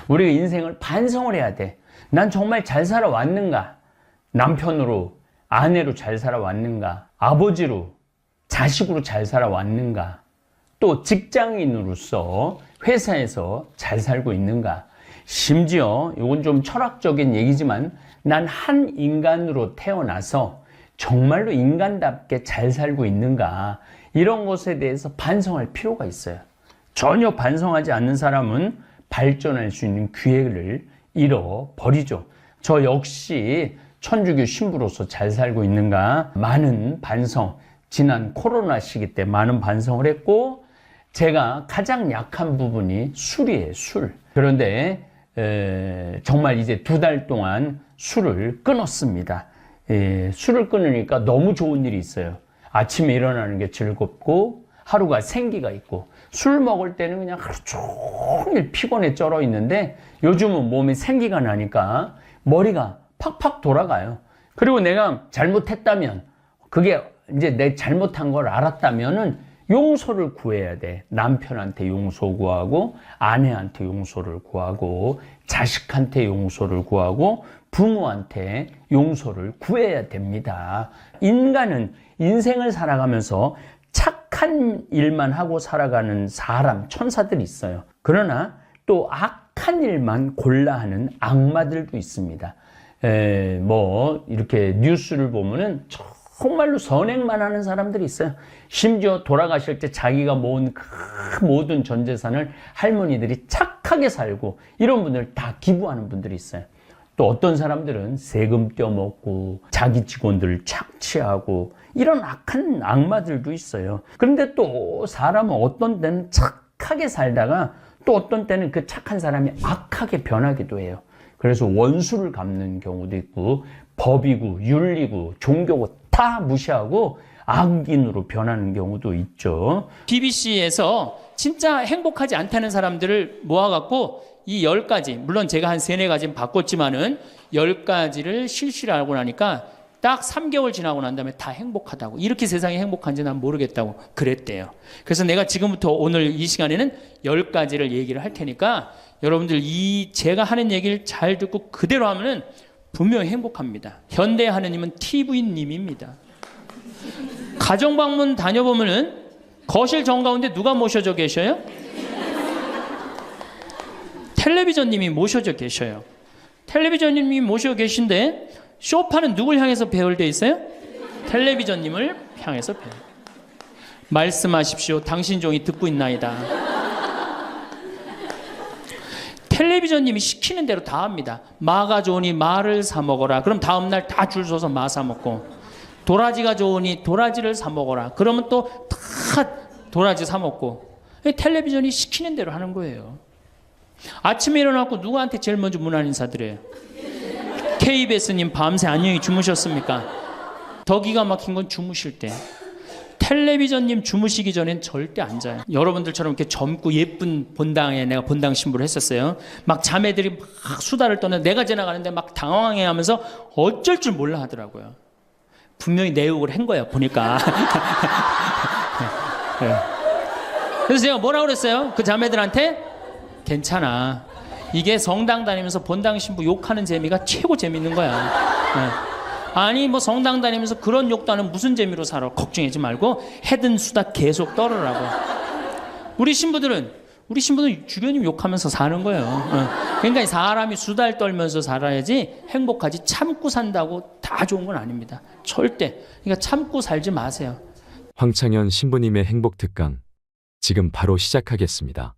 우리가 인생을 반성을 해야 돼. 난 정말 잘 살아왔는가? 남편으로, 아내로 잘 살아왔는가? 아버지로, 자식으로 잘 살아왔는가? 또 직장인으로서 회사에서 잘 살고 있는가? 심지어 이건 좀 철학적인 얘기지만 난 한 인간으로 태어나서 정말로 인간답게 잘 살고 있는가? 이런 것에 대해서 반성할 필요가 있어요. 전혀 반성하지 않는 사람은 발전할 수 있는 기회를 잃어버리죠. 저 역시 천주교 신부로서 잘 살고 있는가? 많은 반성, 지난 코로나 시기 때 많은 반성을 했고, 제가 가장 약한 부분이 술이에요, 술. 그런데 정말 이제 2달 동안 술을 끊었습니다. 술을 끊으니까 너무 좋은 일이 있어요. 아침에 일어나는 게 즐겁고 하루가 생기가 있고, 술 먹을 때는 그냥 하루 종일 피곤에 쩔어 있는데 요즘은 몸에 생기가 나니까 머리가 팍팍 돌아가요. 그리고 내가 잘못했다면, 그게 이제 내 잘못한 걸 알았다면은 용서를 구해야 돼. 남편한테 용서 구하고, 아내한테 용서를 구하고, 자식한테 용서를 구하고, 부모한테 용서를 구해야 됩니다. 인간은 인생을 살아가면서 착한 일만 하고 살아가는 사람, 천사들이 있어요. 그러나 또 악한 일만 골라 하는 악마들도 있습니다. 이렇게 뉴스를 보면은 정말로 선행만 하는 사람들이 있어요. 심지어 돌아가실 때 자기가 모은 그 모든 전 재산을 할머니들이 착하게 살고, 이런 분들 다 기부하는 분들이 있어요. 또 어떤 사람들은 세금 떼어먹고 자기 직원들을 착취하고, 이런 악한 악마들도 있어요. 그런데 또 사람은 어떤 때는 착하게 살다가 또 어떤 때는 그 착한 사람이 악하게 변하기도 해요. 그래서 원수를 갚는 경우도 있고, 법이고 윤리고 종교고 다 무시하고 악인으로 변하는 경우도 있죠. BBC에서 진짜 행복하지 않다는 사람들을 모아갖고 이 10가지, 물론 제가 한 3-4가지는 바꿨지만은 10가지를 실시를 하고 나니까 딱 3개월 지나고 난 다음에 다 행복하다고, 이렇게 세상이 행복한지 난 모르겠다고 그랬대요. 그래서 내가 지금부터 오늘 이 시간에는 10가지를 얘기를 할 테니까 여러분들 제가 하는 얘기를 잘 듣고 그대로 하면은 분명히 행복합니다. 현대 하느님은 TV님입니다. 가정방문 다녀보면은 거실 정가운데 누가 모셔져 계셔요? 텔레비전님이 모셔져 계셔요. 텔레비전님이 모셔 계신데 소파는 누굴 향해서 배열되어 있어요? 텔레비전님을 향해서 배열. 말씀하십시오. 당신 종이 듣고 있나이다. 텔레비전님이 시키는 대로 다 합니다. 마가 좋으니 마를 사 먹어라. 그럼 다음날 다 줄 서서 마 사 먹고, 도라지가 좋으니 도라지를 사 먹어라. 그러면 또 다 도라지 사 먹고. 텔레비전이 시키는 대로 하는 거예요. 아침에 일어나고 누구한테 제일 먼저 문안 인사드려요? KBS님 밤새 안녕히 주무셨습니까? 더 기가 막힌 건 주무실 때. 텔레비전님 주무시기 전엔 절대 안 자요. 여러분들처럼 이렇게 젊고 예쁜 본당에 내가 본당 신부를 했었어요. 막 자매들이 막 수다를 떠는, 내가 지나가는데 막 당황해 하면서 어쩔 줄 몰라 하더라고요. 분명히 내욕을 한 거예요, 보니까. 네. 그래서 제가 뭐라고 그랬어요? 그 자매들한테? 괜찮아. 이게 성당 다니면서 본당 신부 욕하는 재미가 최고 재밌는 거야. 네. 아니 뭐 성당 다니면서 그런 욕도 하는 무슨 재미로 살아. 걱정하지 말고 해든 수다 계속 떨으라고. 우리 신부들은 주변님 욕하면서 사는 거예요. 그러니까 사람이 수다를 떨면서 살아야지 행복하지, 참고 산다고 다 좋은 건 아닙니다. 절대. 그러니까 참고 살지 마세요. 황창현 신부님의 행복 특강, 지금 바로 시작하겠습니다.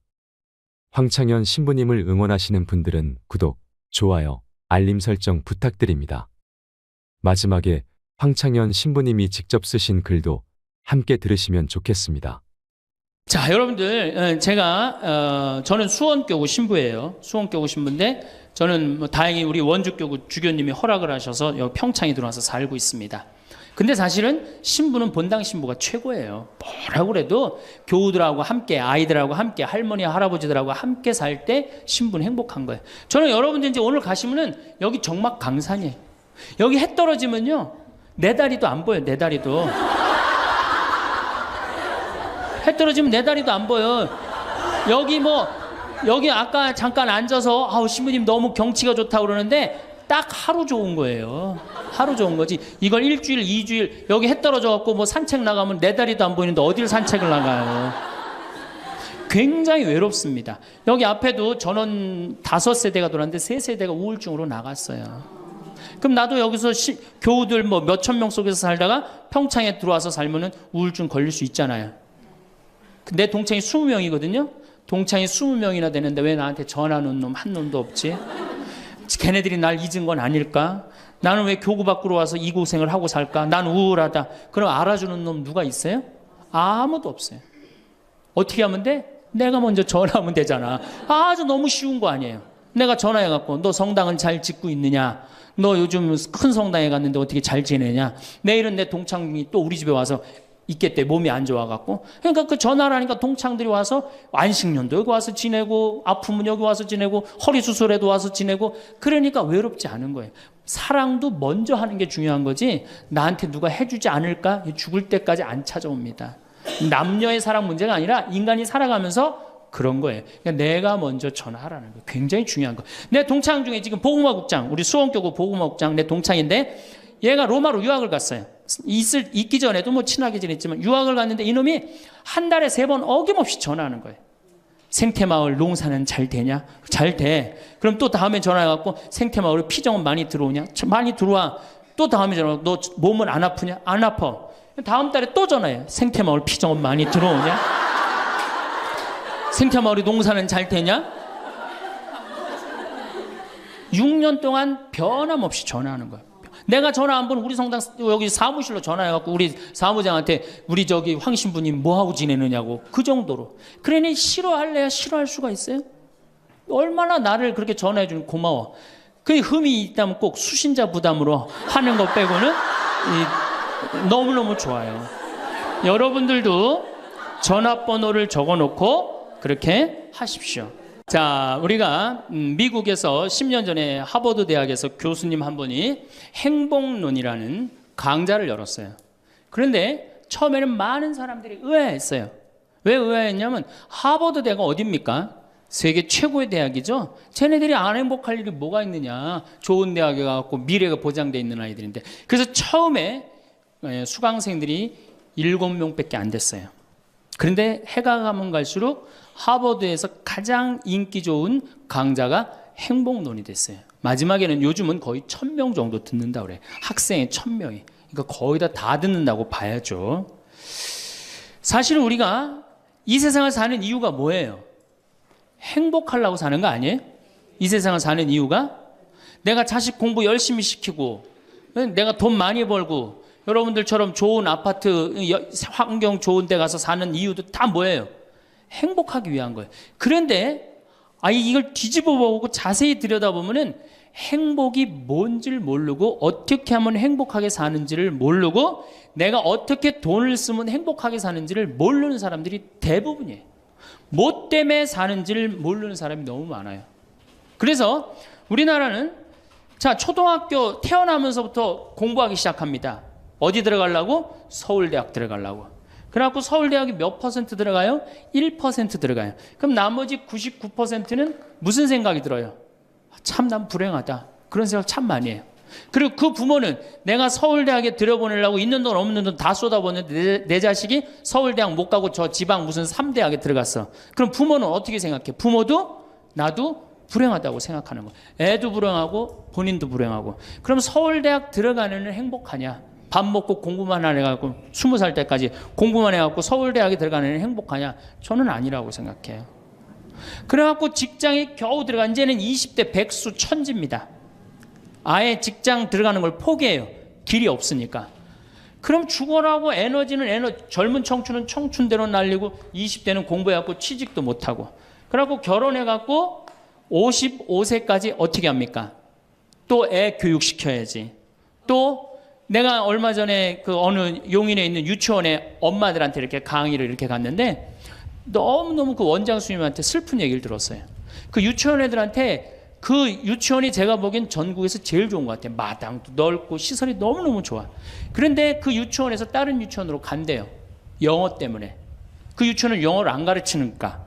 황창현 신부님을 응원하시는 분들은 구독, 좋아요, 알림 설정 부탁드립니다. 마지막에 황창현 신부님이 직접 쓰신 글도 함께 들으시면 좋겠습니다. 자, 여러분들, 저는 수원교구 신부예요. 수원교구 신부인데 저는 뭐 다행히 우리 원주교구 주교님이 허락을 하셔서 여기 평창에 들어와서 살고 있습니다. 근데 사실은 신부는 본당 신부가 최고예요. 뭐라고 그래도 교우들하고 함께, 아이들하고 함께, 할머니 할아버지들하고 함께 살 때 신부는 행복한 거예요. 저는 여러분들 이제 오늘 가시면은 여기 정막 강산이에요. 여기 해 떨어지면요 내 다리도 안 보여. 내 다리도 해 떨어지면 내 다리도 안 보여. 여기 뭐 여기 아까 잠깐 앉아서 아우 신부님 너무 경치가 좋다고 그러는데 딱 하루 좋은 거예요. 하루 좋은 거지. 이걸 일주일, 2주일 여기 해 떨어져 갖고 뭐 산책 나가면 내 다리도 안 보이는데 어딜 산책을 나가요. 굉장히 외롭습니다. 여기 앞에도 전원 5세대가 돌았는데 3세대가 우울증으로 나갔어요. 그럼 나도 여기서 교우들 뭐 몇천 명 속에서 살다가 평창에 들어와서 살면은 우울증 걸릴 수 있잖아요. 내 동창이 20명이거든요. 동창이 20명이나 되는데 왜 나한테 전화하는 놈 한 놈도 없지? 걔네들이 날 잊은 건 아닐까? 나는 왜 교구 밖으로 와서 이 고생을 하고 살까? 난 우울하다. 그럼 알아주는 놈 누가 있어요? 아무도 없어요. 어떻게 하면 돼? 내가 먼저 전화하면 되잖아. 아주 너무 쉬운 거 아니에요. 내가 전화해갖고 너 성당은 잘 짓고 있느냐? 너 요즘 큰 성당에 갔는데 어떻게 잘 지내냐? 내일은 내 동창이 또 우리 집에 와서 있겠대. 몸이 안 좋아갖고. 그러니까 그 전화를 하니까 동창들이 와서 안식년도 여기 와서 지내고 아프면 여기 와서 지내고 허리 수술에도 와서 지내고 그러니까 외롭지 않은 거예요. 사랑도 먼저 하는 게 중요한 거지 나한테 누가 해주지 않을까? 죽을 때까지 안 찾아옵니다. 남녀의 사랑 문제가 아니라 인간이 살아가면서 그런 거예요. 그러니까 내가 먼저 전화하라는 거예요. 굉장히 중요한 거. 내 동창 중에 지금 보구마국장 우리 수원교구 보구마국장 내 동창인데 얘가 로마로 유학을 갔어요. 있기 전에도 뭐 친하게 지냈지만 유학을 갔는데 이놈이 한 달에 3번 어김없이 전화하는 거예요. 생태마을 농사는 잘 되냐? 잘 돼. 그럼 또 다음에 전화해갖고 생태마을에 피정은 많이 들어오냐? 많이 들어와. 또 다음에 전화하고 너 몸은 안 아프냐? 안 아파. 다음 달에 또 전화해. 생태마을 피정은 많이 들어오냐? 생태마을에 농사는 잘 되냐? 6년 동안 변함없이 전화하는 거예요. 내가 전화 한 번 우리 성당 여기 사무실로 전화해갖고 우리 사무장한테 우리 저기 황 신부님 뭐하고 지내느냐고 그 정도로. 그러니 싫어할래야 싫어할 수가 있어요? 얼마나 나를 그렇게 전화해주는 고마워. 그 흠이 있다면 꼭 수신자 부담으로 하는 것 빼고는 너무너무 좋아요. 여러분들도 전화번호를 적어놓고 그렇게 하십시오. 자, 우리가 미국에서 10년 전에 하버드 대학에서 교수님 한 분이 행복론이라는 강좌를 열었어요. 그런데 처음에는 많은 사람들이 의아했어요. 왜 의아했냐면 하버드 대가 어딥니까? 세계 최고의 대학이죠. 쟤네들이 안 행복할 일이 뭐가 있느냐. 좋은 대학에 가고 미래가 보장돼 있는 아이들인데. 그래서 처음에 수강생들이 7명밖에 안 됐어요. 그런데 해가 가면 갈수록 하버드에서 가장 인기 좋은 강좌가 행복론이 됐어요. 마지막에는 요즘은 거의 1000명 정도 듣는다 그래. 학생의 1000명이. 그러니까 거의 다 듣는다고 봐야죠. 사실 우리가 이 세상을 사는 이유가 뭐예요? 행복하려고 사는 거 아니에요? 이 세상을 사는 이유가 내가 자식 공부 열심히 시키고 내가 돈 많이 벌고 여러분들처럼 좋은 아파트 환경 좋은 데 가서 사는 이유도 다 뭐예요? 행복하기 위한 거예요. 그런데 이걸 뒤집어 보고 자세히 들여다보면은 행복이 뭔지를 모르고 어떻게 하면 행복하게 사는지를 모르고 내가 어떻게 돈을 쓰면 행복하게 사는지를 모르는 사람들이 대부분이에요. 뭐 때문에 사는지를 모르는 사람이 너무 많아요. 그래서 우리나라는 자 초등학교 태어나면서부터 공부하기 시작합니다. 어디 들어가려고? 서울대학 들어가려고. 그래갖고 서울대학이 몇 퍼센트 들어가요? 1% 들어가요. 그럼 나머지 99%는 무슨 생각이 들어요? 참 난 불행하다. 그런 생각 참 많이 해요. 그리고 그 부모는 내가 서울대학에 들여보내려고 있는 돈 없는 돈 다 쏟아붓는데 내 자식이 서울대학 못 가고 저 지방 무슨 3대학에 들어갔어. 그럼 부모는 어떻게 생각해? 부모도 나도 불행하다고 생각하는 거예요. 애도 불행하고 본인도 불행하고. 그럼 서울대학 들어가는 애는 행복하냐? 밥 먹고 공부만 안 해갖고 20살 때까지 공부만 해갖고 서울대학에 들어가는 애는 행복하냐? 저는 아니라고 생각해요. 그래갖고 직장에 겨우 들어가 이제는 20대 백수 천지입니다. 아예 직장 들어가는 걸 포기해요. 길이 없으니까. 그럼 죽어라고 에너지는 젊은 청춘은 청춘대로 날리고 20대는 공부해갖고 취직도 못하고 그래갖고 결혼해갖고 55세까지 어떻게 합니까? 또 애 교육시켜야지. 또 내가 얼마 전에 그 어느 용인에 있는 유치원에 엄마들한테 이렇게 강의를 이렇게 갔는데 너무너무 그 원장 수님한테 슬픈 얘기를 들었어요. 그 유치원 애들한테 그 유치원이 제가 보기엔 전국에서 제일 좋은 것 같아요. 마당도 넓고 시설이 너무너무 좋아. 그런데 그 유치원에서 다른 유치원으로 간대요. 영어 때문에. 그 유치원은 영어를 안 가르치니까.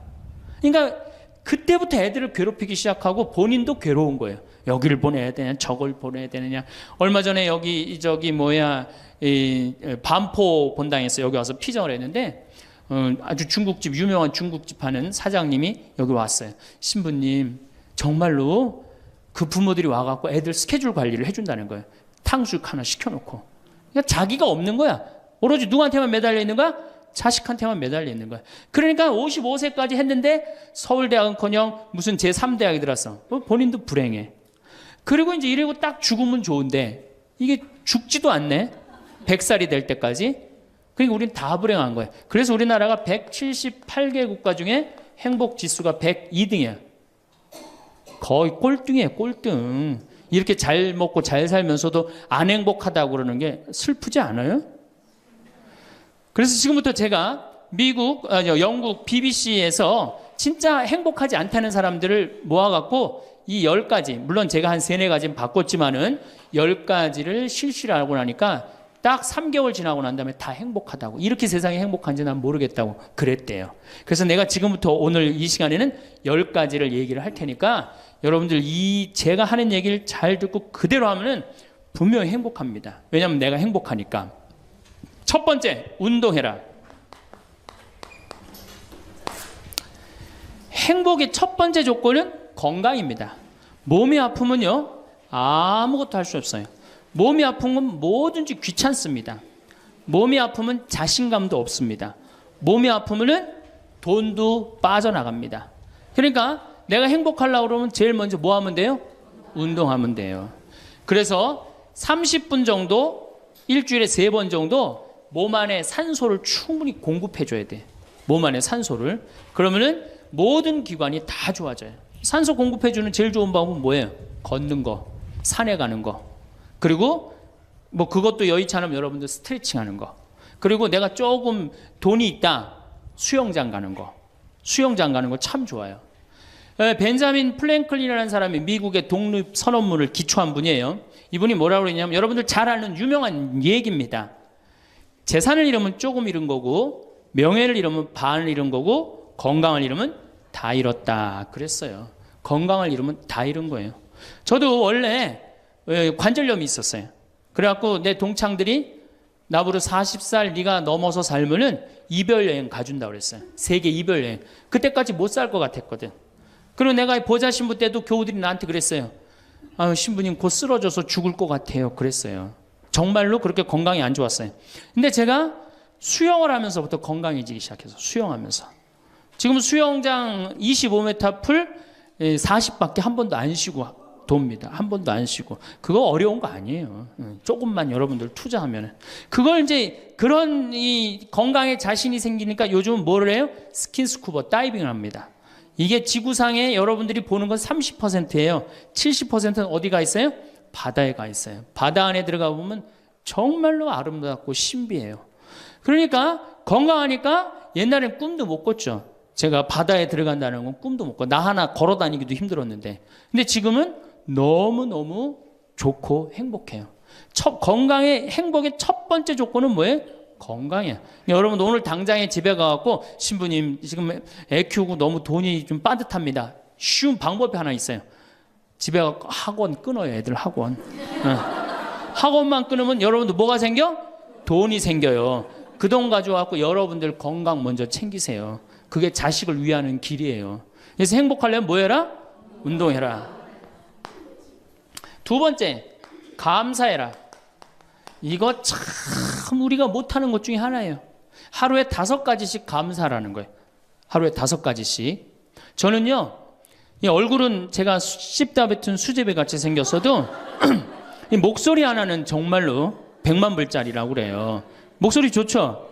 그러니까 그때부터 애들을 괴롭히기 시작하고 본인도 괴로운 거예요. 여기를 보내야 되냐, 저걸 보내야 되느냐. 얼마 전에 여기 저기 뭐야 이 반포 본당에서 여기 와서 피정을 했는데 아주 중국집 유명한 중국집 하는 사장님이 여기 왔어요. 신부님 정말로 그 부모들이 와갖고 애들 스케줄 관리를 해준다는 거예요. 탕수육 하나 시켜놓고. 그러니까 자기가 없는 거야. 오로지 누구한테만 매달려 있는 거야? 자식한테만 매달려 있는 거야. 그러니까 55세까지 했는데 서울대학은커녕 무슨 제3대학에 들었어. 본인도 불행해. 그리고 이제 이러고 딱 죽으면 좋은데 이게 죽지도 않네. 100살이 될 때까지. 그러니까 우리는 다 불행한 거예요. 그래서 우리나라가 178개 국가 중에 행복 지수가 102등이야. 거의 꼴등이에요, 꼴등. 이렇게 잘 먹고 잘 살면서도 안 행복하다고 그러는 게 슬프지 않아요? 그래서 지금부터 제가 영국 BBC에서 진짜 행복하지 않다는 사람들을 모아갖고 이 10가지, 물론 제가 한 3, 4가지는 바꿨지만은 10가지를 실시를 하고 나니까 딱 3개월 지나고 난 다음에 다 행복하다고. 이렇게 세상이 행복한지 난 모르겠다고 그랬대요. 그래서 내가 지금부터 오늘 이 시간에는 10가지를 얘기를 할 테니까 여러분들 제가 하는 얘기를 잘 듣고 그대로 하면은 분명히 행복합니다. 왜냐하면 내가 행복하니까. 첫 번째, 운동해라. 행복의 첫 번째 조건은 건강입니다. 몸이 아프면요, 아무것도 할 수 없어요. 몸이 아픈 건 뭐든지 귀찮습니다. 몸이 아프면 자신감도 없습니다. 몸이 아프면은 돈도 빠져나갑니다. 그러니까 내가 행복하려고 그러면 제일 먼저 뭐 하면 돼요? 운동하면 돼요. 그래서 30분 정도, 일주일에 3번 정도 몸 안에 산소를 충분히 공급해 줘야 돼. 몸 안에 산소를. 그러면은 모든 기관이 다 좋아져요. 산소 공급해 주는 제일 좋은 방법은 뭐예요? 걷는 거, 산에 가는 거. 그리고 뭐 그것도 여의치 않으면 여러분들 스트레칭 하는 거. 그리고 내가 조금 돈이 있다. 수영장 가는 거. 수영장 가는 거 참 좋아요. 벤자민 플랭클린이라는 사람이 미국의 독립선언문을 기초한 분이에요. 이분이 뭐라고 그러냐면 여러분들 잘 아는 유명한 얘기입니다. 재산을 잃으면 조금 잃은 거고 명예를 잃으면 반을 잃은 거고 건강을 잃으면 다 잃었다 그랬어요. 건강을 잃으면 다 잃은 거예요. 저도 원래 관절염이 있었어요. 그래갖고 내 동창들이 나보고 40살 네가 넘어서 살면은 이별여행 가준다고 그랬어요. 세계 이별여행. 그때까지 못 살 것 같았거든. 그리고 내가 보자 신부 때도 교우들이 나한테 그랬어요. 아, 신부님 곧 쓰러져서 죽을 것 같아요. 그랬어요. 정말로 그렇게 건강이 안 좋았어요. 근데 제가 수영을 하면서부터 건강해지기 시작해서 수영하면서 지금 수영장 25m 풀 40밖에 한 번도 안 쉬고 돕니다. 한 번도 안 쉬고. 그거 어려운 거 아니에요. 조금만 여러분들 투자하면. 그걸 이제 그런 이 건강에 자신이 생기니까 요즘은 뭐를 해요? 스킨스쿠버 다이빙을 합니다. 이게 지구상에 여러분들이 보는 건 30%예요. 70%는 어디가 있어요? 바다에 가 있어요. 바다 안에 들어가 보면 정말로 아름답고 신비해요. 그러니까 건강하니까 옛날엔 꿈도 못 꿨죠. 제가 바다에 들어간다는 건 꿈도 못 꿔. 나 하나 걸어 다니기도 힘들었는데. 근데 지금은 너무너무 좋고 행복해요. 건강의 행복의 첫 번째 조건은 뭐예요? 건강이야. 여러분 오늘 당장에 집에 가갖고 신부님 지금 애 키우고 너무 돈이 좀 빠듯합니다. 쉬운 방법이 하나 있어요. 집에 가서 학원 끊어요. 애들 학원. 학원만 끊으면 여러분들 뭐가 생겨? 돈이 생겨요. 그 돈 가져와서 여러분들 건강 먼저 챙기세요. 그게 자식을 위하는 길이에요. 그래서 행복하려면 뭐 해라? 운동해라. 두 번째, 감사해라. 이거 참 우리가 못하는 것 중에 하나예요. 하루에 5가지씩 감사라는 거예요. 하루에 5가지씩. 저는요, 이 얼굴은 제가 씹다 뱉은 수제비 같이 생겼어도 이 목소리 하나는 정말로 100만 불짜리라고 그래요. 목소리 좋죠?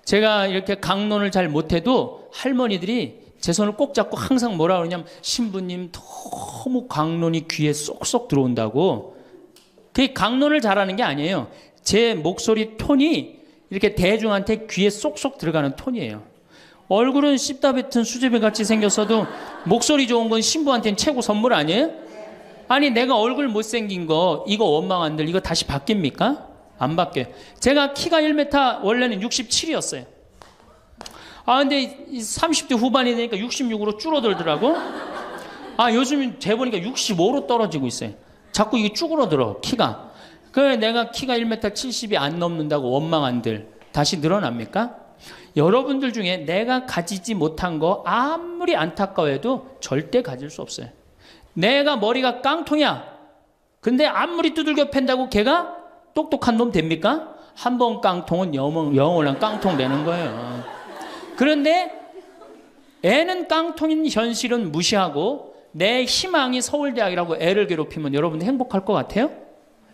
제가 이렇게 강론을 잘 못해도 할머니들이 제 손을 꼭 잡고 항상 뭐라 그러냐면 신부님 너무 강론이 귀에 쏙쏙 들어온다고. 그게 강론을 잘하는 게 아니에요. 제 목소리 톤이 이렇게 대중한테 귀에 쏙쏙 들어가는 톤이에요. 얼굴은 씹다 뱉은 수제비 같이 생겼어도 목소리 좋은 건 신부한테는 최고 선물 아니에요? 아니 내가 얼굴 못생긴 거 이거 원망한들 이거 다시 바뀝니까? 안 바뀌어요. 제가 키가 1m 원래는 67이었어요. 아, 근데 이 30대 후반이 되니까 66으로 줄어들더라고. 아, 요즘 재보니까 65로 떨어지고 있어요. 자꾸 이게 쭈그러들어, 키가. 그래, 내가 키가 1m 70이 안 넘는다고 원망한들 다시 늘어납니까? 여러분들 중에 내가 가지지 못한 거 아무리 안타까워해도 절대 가질 수 없어요. 내가 머리가 깡통이야. 근데 아무리 두들겨 팬다고 걔가 똑똑한 놈 됩니까? 한 번 깡통은 영원한 깡통 되는 거예요. 그런데 애는 깡통인 현실은 무시하고 내 희망이 서울대학이라고 애를 괴롭히면 여러분들 행복할 것 같아요?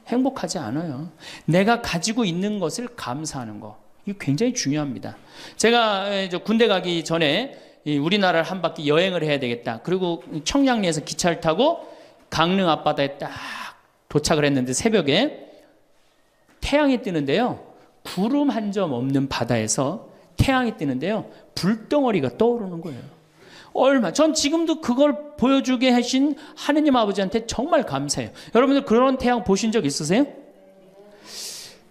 행복하지 않아요. 내가 가지고 있는 것을 감사하는 거. 이거 굉장히 중요합니다. 제가 군대 가기 전에 우리나라를 한 바퀴 여행을 해야 되겠다. 그리고 청량리에서 기차를 타고 강릉 앞바다에 딱 도착을 했는데 새벽에 태양이 뜨는데요. 구름 한 점 없는 바다에서 태양이 뜨는데요. 불덩어리가 떠오르는 거예요. 전 지금도 그걸 보여주게 하신 하느님 아버지한테 정말 감사해요. 여러분들 그런 태양 보신 적 있으세요?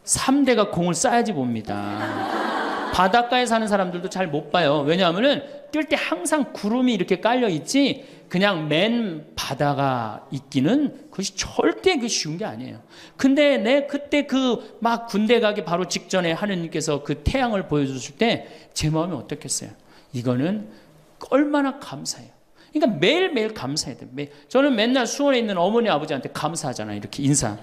3대가 공을 쌓아야지 봅니다. 바닷가에 사는 사람들도 잘 못 봐요. 왜냐하면은 뛸 때 항상 구름이 이렇게 깔려 있지 그냥 맨 바다가 있기는 그것이 절대 그 쉬운 게 아니에요. 근데 내 그때 그 막 군대 가기 바로 직전에 하느님께서 그 태양을 보여주실 때 제 마음이 어떻겠어요? 이거는 얼마나 감사해요. 그러니까 매일매일 감사해야 돼요. 저는 맨날 수원에 있는 어머니 아버지한테 감사하잖아요. 이렇게 인사.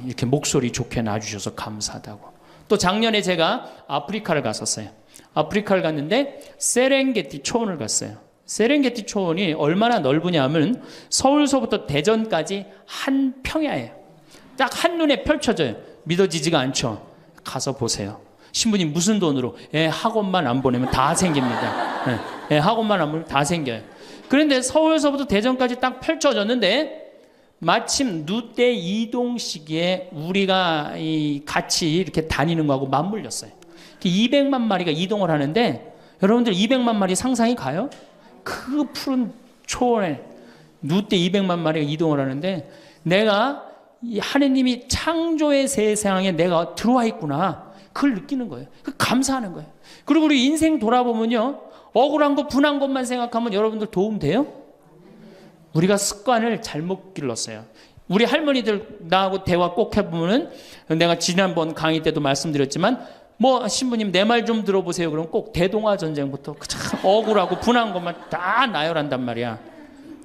이렇게 목소리 좋게 놔주셔서 감사하다고. 또 작년에 제가 아프리카를 갔었어요. 아프리카를 갔는데 세렝게티 초원을 갔어요. 세렝게티 초원이 얼마나 넓으냐면 서울서부터 대전까지 한 평야예요. 딱 한눈에 펼쳐져요. 믿어지지가 않죠. 가서 보세요. 신부님 무슨 돈으로? 학원만 안 보내면 다 생깁니다. 학원만 안 보내면 다 생겨요. 그런데 서울서부터 대전까지 딱 펼쳐졌는데 마침 누때 이동 시기에 우리가 같이 이렇게 다니는 거하고 맞물렸어요. 200만 마리가 이동을 하는데 여러분들 200만 마리 상상이 가요? 그 푸른 초원에 누때 200만 마리가 이동을 하는데 내가 이 하느님이 창조의 세상에 내가 들어와 있구나. 그걸 느끼는 거예요. 감사하는 거예요. 그리고 우리 인생 돌아보면요. 억울한 거 분한 것만 생각하면 여러분들 도움 돼요? 우리가 습관을 잘못 길렀어요. 우리 할머니들 나하고 대화 꼭 해보면은 내가 지난번 강의 때도 말씀드렸지만 신부님 내 말 좀 들어보세요. 그럼 꼭 대동아 전쟁부터 참 억울하고 분한 것만 다 나열한단 말이야.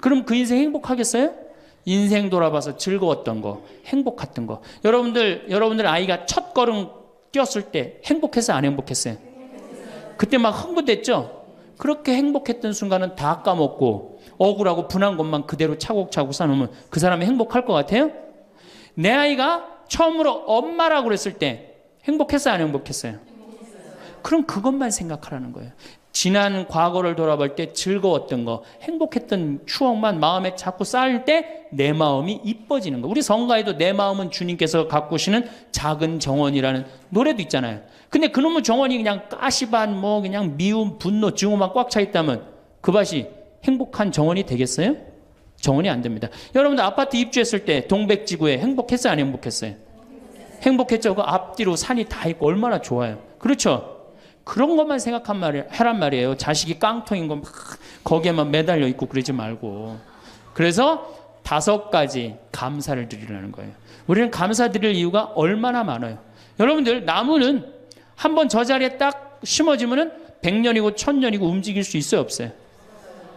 그럼 그 인생 행복하겠어요? 인생 돌아봐서 즐거웠던 거, 행복했던 거. 여러분들 아이가 첫 걸음 뛰었을 때 행복했어요? 안 행복했어요? 그때 막 흥분됐죠? 그렇게 행복했던 순간은 다 까먹고 억울하고 분한 것만 그대로 차곡차곡 쌓아놓으면 그 사람이 행복할 것 같아요? 내 아이가 처음으로 엄마라고 그랬을 때 행복했어요? 안 행복했어요? 그럼 그것만 생각하라는 거예요. 지난 과거를 돌아볼 때 즐거웠던 거, 행복했던 추억만 마음에 자꾸 쌓일 때 내 마음이 이뻐지는 거. 우리 성가에도 내 마음은 주님께서 가꾸시는 작은 정원이라는 노래도 있잖아요. 근데 그놈의 정원이 그냥 가시반 그냥 미움, 분노, 증오만 꽉 차 있다면 그 밭이 행복한 정원이 되겠어요? 정원이 안 됩니다. 여러분들 아파트 입주했을 때 동백지구에 행복했어요? 안 행복했어요? 행복했죠. 그 앞뒤로 산이 다 있고 얼마나 좋아요. 그렇죠? 그런 것만 해란 말이에요. 자식이 깡통인 거 막 거기에만 매달려 있고 그러지 말고. 그래서 5가지 감사를 드리라는 거예요. 우리는 감사드릴 이유가 얼마나 많아요. 여러분들 나무는 한번 저 자리에 딱 심어지면은 100년이고 1000년이고 움직일 수 있어요, 없어요?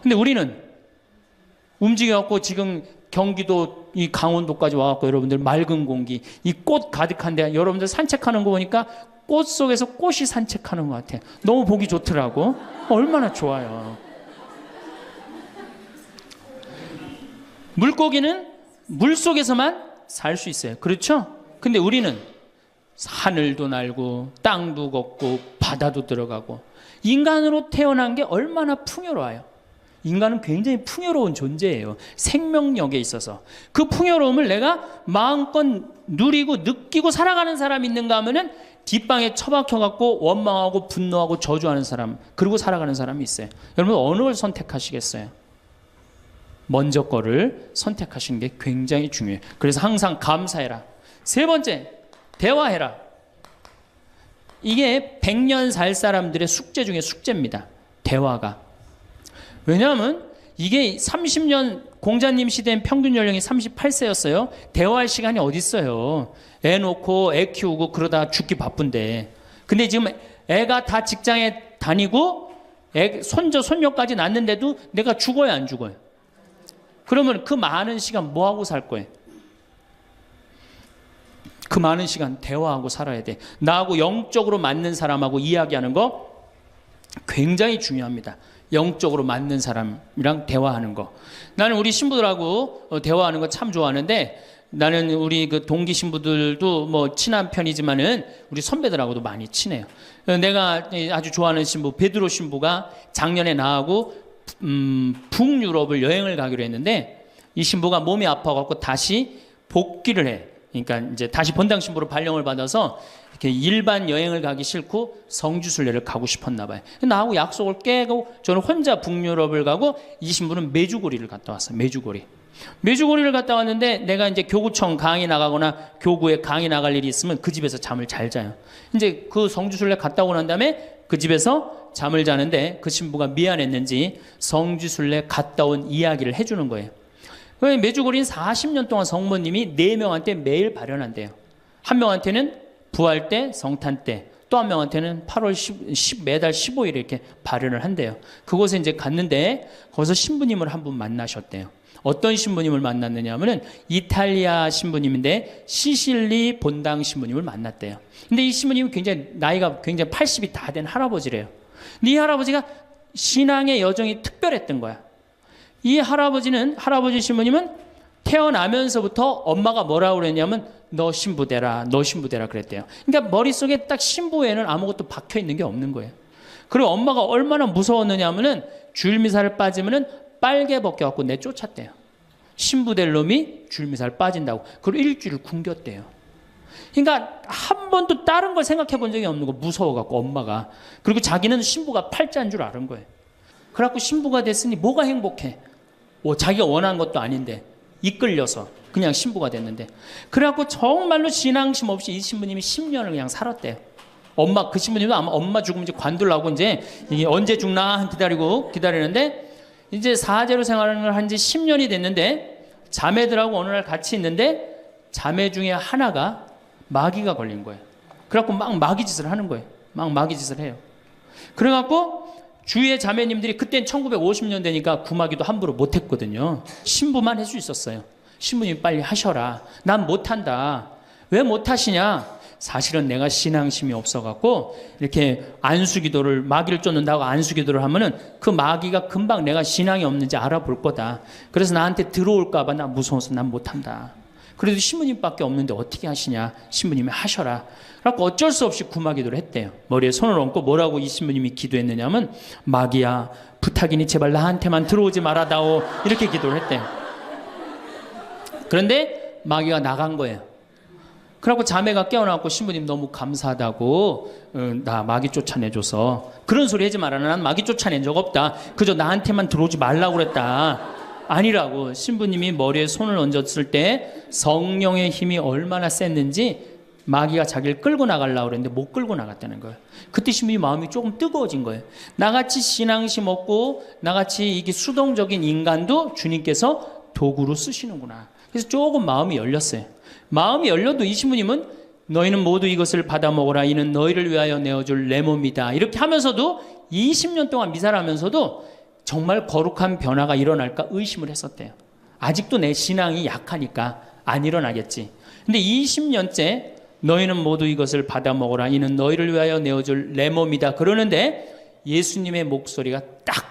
근데 우리는 움직여갖고 지금 경기도 이 강원도까지 와갖고 여러분들 맑은 공기, 이 꽃 가득한데 여러분들 산책하는 거 보니까 꽃 속에서 꽃이 산책하는 것 같아요. 너무 보기 좋더라고. 얼마나 좋아요. 물고기는 물 속에서만 살 수 있어요. 그렇죠? 근데 우리는 하늘도 날고 땅도 걷고 바다도 들어가고 인간으로 태어난 게 얼마나 풍요로워요. 인간은 굉장히 풍요로운 존재예요. 생명력에 있어서. 그 풍요로움을 내가 마음껏 누리고 느끼고 살아가는 사람이 있는가 하면은 뒷방에 처박혀갖고 원망하고 분노하고 저주하는 사람, 그리고 살아가는 사람이 있어요. 여러분 어느 걸 선택하시겠어요? 먼저 거를 선택하시는 게 굉장히 중요해요. 그래서 항상 감사해라. 3번째, 대화해라. 이게 100년 살 사람들의 숙제 중에 숙제입니다. 대화가. 왜냐하면 이게 30년 공자님 시대엔 평균 연령이 38세였어요. 대화할 시간이 어디 있어요. 애 놓고 애 키우고 그러다 죽기 바쁜데. 근데 지금 애가 다 직장에 다니고 손자 손녀까지 낳는데도 내가 죽어요 안 죽어요? 그러면 그 많은 시간 뭐 하고 살 거예요? 그 많은 시간 대화하고 살아야 돼. 나하고 영적으로 맞는 사람하고 이야기하는 거 굉장히 중요합니다. 영적으로 맞는 사람이랑 대화하는 거. 나는 우리 신부들하고 대화하는 거 참 좋아하는데, 나는 우리 그 동기 신부들도 뭐 친한 편이지만은 우리 선배들하고도 많이 친해요. 내가 아주 좋아하는 신부 베드로 신부가 작년에 나하고 북유럽을 여행을 가기로 했는데, 이 신부가 몸이 아파갖고 다시 복귀를 해. 그러니까 이제 다시 본당 신부로 발령을 받아서 이렇게 일반 여행을 가기 싫고 성주순례를 가고 싶었나 봐요. 나하고 약속을 깨고 저는 혼자 북유럽을 가고, 이 신부는 메주고리를 갔다 왔어요. 메주고리를 갔다 왔는데, 내가 이제 교구청 강의 나가거나 교구에 강의 나갈 일이 있으면 그 집에서 잠을 잘 자요. 이제 그 성주순례 갔다 오고 난 다음에 그 집에서 잠을 자는데, 그 신부가 미안했는지 성주순례 갔다 온 이야기를 해주는 거예요. 메주고리는 40년 동안 성모님이 4명한테 매일 발현한대요. 한 명한테는 부활 때, 성탄 때, 또 한 명한테는 8월 10 매달 15일에 이렇게 발현을 한대요. 그곳에 이제 갔는데 거기서 신부님을 한 분 만나셨대요. 어떤 신부님을 만났느냐 하면은 이탈리아 신부님인데 시실리 본당 신부님을 만났대요. 근데 이 신부님은 나이가 굉장히 80이 다 된 할아버지래요. 근데 이 할아버지가 신앙의 여정이 특별했던 거야. 이 할아버지 신부님은 태어나면서부터 엄마가 뭐라고 그랬냐면 너 신부 되라 그랬대요. 그러니까 머릿속에 딱 신부 외에는 아무것도 박혀 있는 게 없는 거예요. 그리고 엄마가 얼마나 무서웠느냐 하면은 줄미사를 빠지면은 빨개 벗겨갖고 내쫓았대요. 신부 될 놈이 줄미사를 빠진다고. 그리고 일주일 굶겼대요. 그러니까 한 번도 다른 걸 생각해 본 적이 없는 거, 무서워갖고 엄마가. 그리고 자기는 신부가 팔자인 줄 아는 거예요. 그래갖고 신부가 됐으니 뭐가 행복해? 자기가 원한 것도 아닌데 이끌려서 그냥 신부가 됐는데, 그래갖고 정말로 신앙심 없이 이 신부님이 10년을 그냥 살았대요. 그 신부님도 아마 엄마 죽으면 이제 관두려고 이제 이게 언제 죽나 기다리는데, 이제 사제로 생활을 한 지 10년이 됐는데, 자매들하고 어느 날 같이 있는데 자매 중에 하나가 마귀가 걸린 거예요. 그래갖고 막 마귀짓을 하는 거예요. 막 마귀짓을 해요. 그래갖고 주위의 자매님들이, 그땐 1950년대니까 구마기도 함부로 못했거든요. 신부만 할 수 있었어요. 신부님 빨리 하셔라. 난 못한다. 왜 못하시냐? 사실은 내가 신앙심이 없어갖고 이렇게 안수기도를, 마귀를 쫓는다고 안수기도를 하면은 그 마귀가 금방 내가 신앙이 없는지 알아볼 거다. 그래서 나한테 들어올까봐 나 무서워서 난 못한다. 그래도 신부님밖에 없는데 어떻게 하시냐? 신부님이 하셔라. 그래서 어쩔 수 없이 구마기도를 했대요. 머리에 손을 얹고 뭐라고 이 신부님이 기도했느냐면, 마귀야 부탁이니 제발 나한테만 들어오지 말아다오, 이렇게 기도를 했대요. 그런데 마귀가 나간 거예요. 그래갖고 자매가 깨어나고, 신부님 너무 감사하다고, 나 마귀 쫓아내줘서. 그런 소리 하지 마라. 난 마귀 쫓아낸 적 없다. 그저 나한테만 들어오지 말라고 그랬다. 아니라고. 신부님이 머리에 손을 얹었을 때 성령의 힘이 얼마나 셌는지 마귀가 자기를 끌고 나가려고 그랬는데 못 끌고 나갔다는 거예요. 그때 신부님 마음이 조금 뜨거워진 거예요. 나같이 신앙심 없고 나같이 이게 수동적인 인간도 주님께서 도구로 쓰시는구나. 그래서 조금 마음이 열렸어요. 마음이 열려도 이 신부님은 너희는 모두 이것을 받아 먹어라. 이는 너희를 위하여 내어줄 내 몸이다. 이렇게 하면서도 20년 동안 미사를 하면서도 정말 거룩한 변화가 일어날까 의심을 했었대요. 아직도 내 신앙이 약하니까 안 일어나겠지. 근데 20년째 너희는 모두 이것을 받아 먹어라. 이는 너희를 위하여 내어줄 내 몸이다. 그러는데 예수님의 목소리가 딱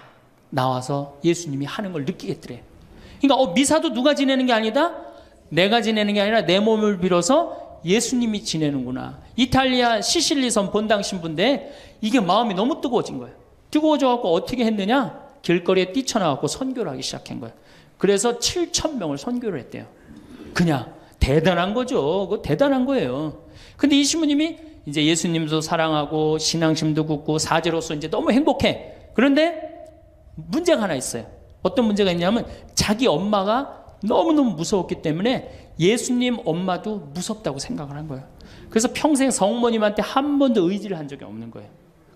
나와서 예수님이 하는 걸 느끼겠더래. 그러니까 미사도 누가 지내는 게 아니다? 내가 지내는 게 아니라 내 몸을 빌어서 예수님이 지내는구나. 이탈리아 시실리섬 본당 신부인데 이게 마음이 너무 뜨거워진 거예요. 뜨거워져갖고 어떻게 했느냐? 길거리에 뛰쳐나와서 선교를 하기 시작한 거예요. 그래서 7,000명을 선교를 했대요. 그냥 대단한 거죠. 그거 대단한 거예요. 근데 이 신부님이 이제 예수님도 사랑하고 신앙심도 굳고 사제로서 이제 너무 행복해. 그런데 문제가 하나 있어요. 어떤 문제가 있냐면 자기 엄마가 너무너무 무서웠기 때문에 예수님 엄마도 무섭다고 생각을 한 거예요. 그래서 평생 성모님한테 한 번도 의지를 한 적이 없는 거예요.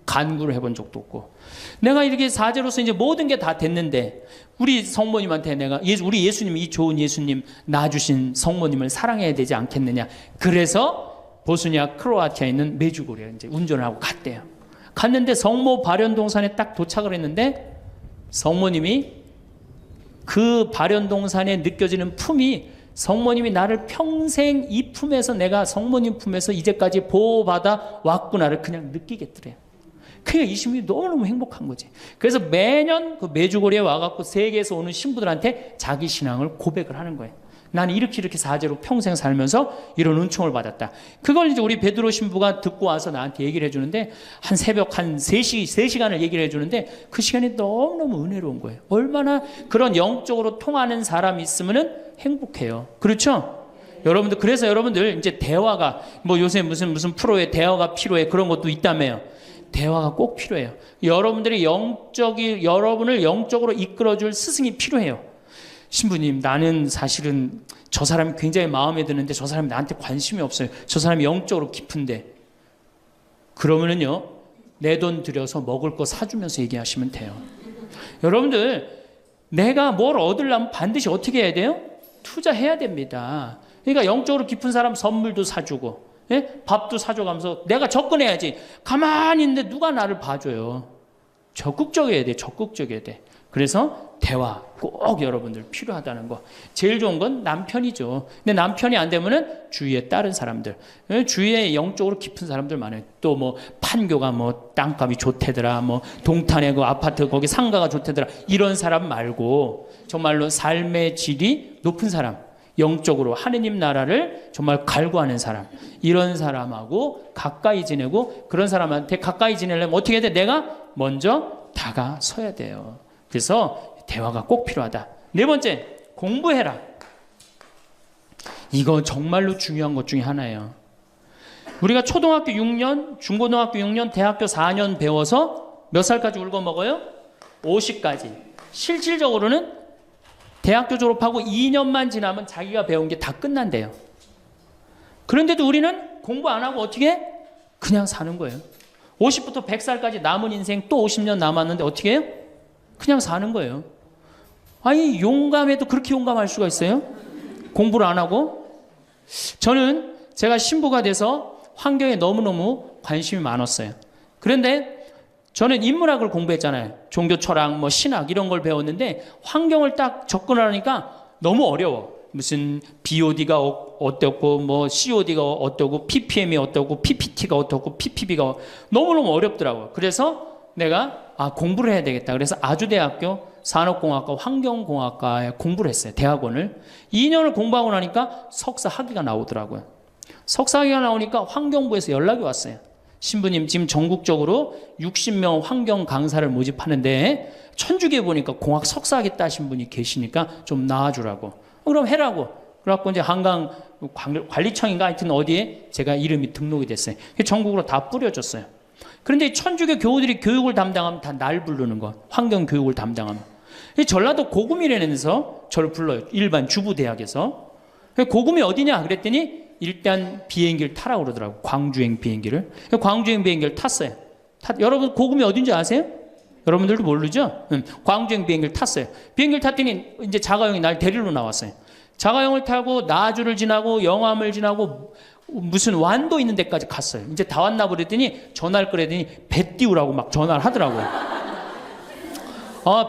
간구를 해본 적도 없고. 내가 이렇게 사제로서 이제 모든 게 다 됐는데 우리 성모님한테 내가 우리 예수님, 이 좋은 예수님 낳아주신 성모님을 사랑해야 되지 않겠느냐. 그래서 보스니아 크로아티아에 있는 메주고리에 이제 운전을 하고 갔대요. 갔는데 성모 발현동산에 딱 도착을 했는데 성모님이 그 발현동산에 느껴지는 품이 성모님이 나를 평생 이 품에서 내가 성모님 품에서 이제까지 보호받아 왔구나를 그냥 느끼겠더래요. 그러니까 이 신부님이 너무너무 행복한 거지. 그래서 매년 그 메주고리에 와갖고 세계에서 오는 신부들한테 자기 신앙을 고백을 하는 거예요. 나는 이렇게 사제로 평생 살면서 이런 은총을 받았다. 그걸 이제 우리 베드로 신부가 듣고 와서 나한테 얘기를 해주는데 한 새벽 한 3시간을 얘기를 해주는데 그 시간이 너무너무 은혜로운 거예요. 얼마나 그런 영적으로 통하는 사람이 있으면은 행복해요. 그렇죠? 여러분들, 그래서 여러분들 이제 대화가 뭐 요새 무슨 프로에 대화가 필요해 그런 것도 있다며요. 대화가 꼭 필요해요. 여러분들이 여러분을 영적으로 이끌어줄 스승이 필요해요. 신부님, 나는 사실은 저 사람이 굉장히 마음에 드는데 저 사람이 나한테 관심이 없어요. 저 사람이 영적으로 깊은데. 그러면은요, 내 돈 들여서 먹을 거 사주면서 얘기하시면 돼요. 여러분들, 내가 뭘 얻으려면 반드시 어떻게 해야 돼요? 투자해야 됩니다. 그러니까 영적으로 깊은 사람 선물도 사주고, 예? 밥도 사줘가면서 내가 접근해야지. 가만히 있는데 누가 나를 봐줘요. 적극적이어야 돼. 적극적이어야 돼. 그래서 대화 꼭 여러분들 필요하다는 거. 제일 좋은 건 남편이죠. 근데 남편이 안 되면은 주위에 다른 사람들, 주위에 영적으로 깊은 사람들 많아요. 또 뭐 판교가 뭐 땅값이 좋대더라, 뭐 동탄에 그 아파트 거기 상가가 좋대더라, 이런 사람 말고 정말로 삶의 질이 높은 사람, 영적으로 하느님 나라를 정말 갈구하는 사람, 이런 사람하고 가까이 지내고, 그런 사람한테 가까이 지내려면 어떻게 해야 돼? 내가 먼저 다가서야 돼요. 그래서 대화가 꼭 필요하다. 네 번째, 공부해라. 이거 정말로 중요한 것 중에 하나예요. 우리가 초등학교 6년, 중고등학교 6년, 대학교 4년 배워서 몇 살까지 울고 먹어요? 50까지. 실질적으로는 대학교 졸업하고 2년만 지나면 자기가 배운 게 다 끝난대요. 그런데도 우리는 공부 안 하고 어떻게 해? 그냥 사는 거예요. 50부터 100살까지 남은 인생 또 50년 남았는데 어떻게 해요? 그냥 사는 거예요. 아니, 용감해도 그렇게 용감할 수가 있어요? 공부를 안 하고? 저는 제가 신부가 돼서 환경에 너무너무 관심이 많았어요. 그런데 저는 인문학을 공부했잖아요. 종교 철학, 뭐 신학 이런 걸 배웠는데 환경을 딱 접근하니까 너무 어려워. 무슨 BOD가 어떻고, 뭐 COD가 어떻고, PPM이 어떻고, PPT가 어떻고, PPB가 너무너무 어렵더라고요. 그래서 내가 공부를 해야 되겠다. 그래서 아주대학교 산업공학과 환경공학과에 공부를 했어요. 대학원을. 2년을 공부하고 나니까 석사 학위가 나오더라고요. 석사 학위가 나오니까 환경부에서 연락이 왔어요. 신부님, 지금 전국적으로 60명 환경 강사를 모집하는데 천주교에 보니까 공학 석사 하겠다 하신 분이 계시니까 좀 나와주라고. 그럼 해라고. 그래갖고 이제 한강 관리청인가 하여튼 어디에 제가 이름이 등록이 됐어요. 전국으로 다 뿌려졌어요. 그런데 천주교 교우들이 교육을 담당하면 다 날 부르는 거. 환경 교육을 담당하면. 전라도 고구미라면서 저를 불러요. 일반 주부대학에서. 고구미 어디냐? 그랬더니 일단 비행기를 타라고 그러더라고. 광주행 비행기를. 광주행 비행기를 탔어요. 여러분 고구미 어딘지 아세요? 여러분들도 모르죠? 광주행 비행기를 탔어요. 비행기를 탔더니 이제 자가용이 날 데리러 나왔어요. 자가용을 타고 나주를 지나고 영암을 지나고 무슨 완도 있는 데까지 갔어요. 이제 다 왔나 보랬더니 전화를 끌더니 배 띄우라고 막 전화를 하더라고요.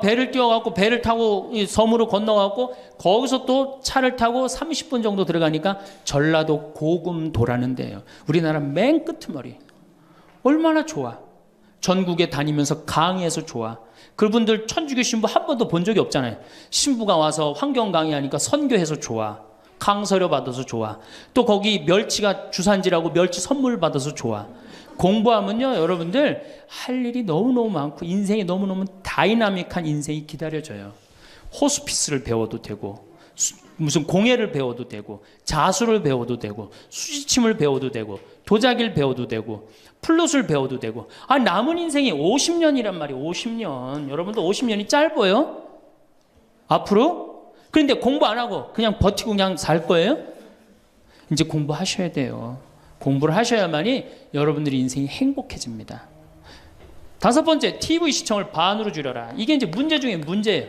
배를 띄워갖고 배를 타고 섬으로 건너갖고 거기서 또 차를 타고 30분 정도 들어가니까 전라도 고금도라는 데예요. 우리나라 맨 끄트머리. 얼마나 좋아. 전국에 다니면서 강의해서 좋아. 그분들 천주교 신부 한 번도 본 적이 없잖아요. 신부가 와서 환경 강의하니까 선교해서 좋아. 강서료 받아서 좋아. 또 거기 멸치가 주산지라고 멸치 선물 받아서 좋아. 공부하면요, 여러분들 할 일이 너무너무 많고 인생이 너무너무 다이나믹한 인생이 기다려져요. 호스피스를 배워도 되고, 무슨 공예를 배워도 되고, 자수를 배워도 되고, 수지침을 배워도 되고, 도자기를 배워도 되고, 플룻을 배워도 되고. 남은 인생이 50년이란 말이에요. 50년. 여러분들 50년이 짧아요? 앞으로? 그런데 공부 안 하고 그냥 버티고 그냥 살 거예요? 이제 공부하셔야 돼요. 공부를 하셔야만이 여러분들의 인생이 행복해집니다. 다섯 번째, TV 시청을 반으로 줄여라. 이게 이제 문제 중에 문제예요.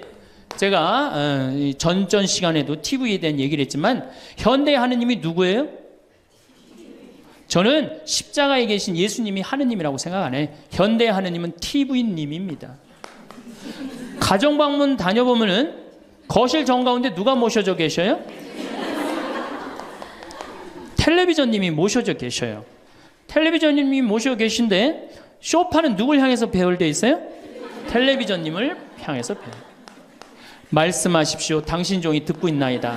제가 전전 시간에도 TV에 대한 얘기를 했지만 현대의 하느님이 누구예요? 저는 십자가에 계신 예수님이 하느님이라고 생각 안 해요. 현대의 하느님은 TV님입니다. 가정방문 다녀보면은 거실 정가운데 누가 모셔져 계셔요? 텔레비전님이 모셔져 계셔요. 텔레비전님이 모셔 계신데 소파는 누굴 향해서 배열되어 있어요? 텔레비전님을 향해서 배열. 말씀하십시오. 당신 종이 듣고 있나이다.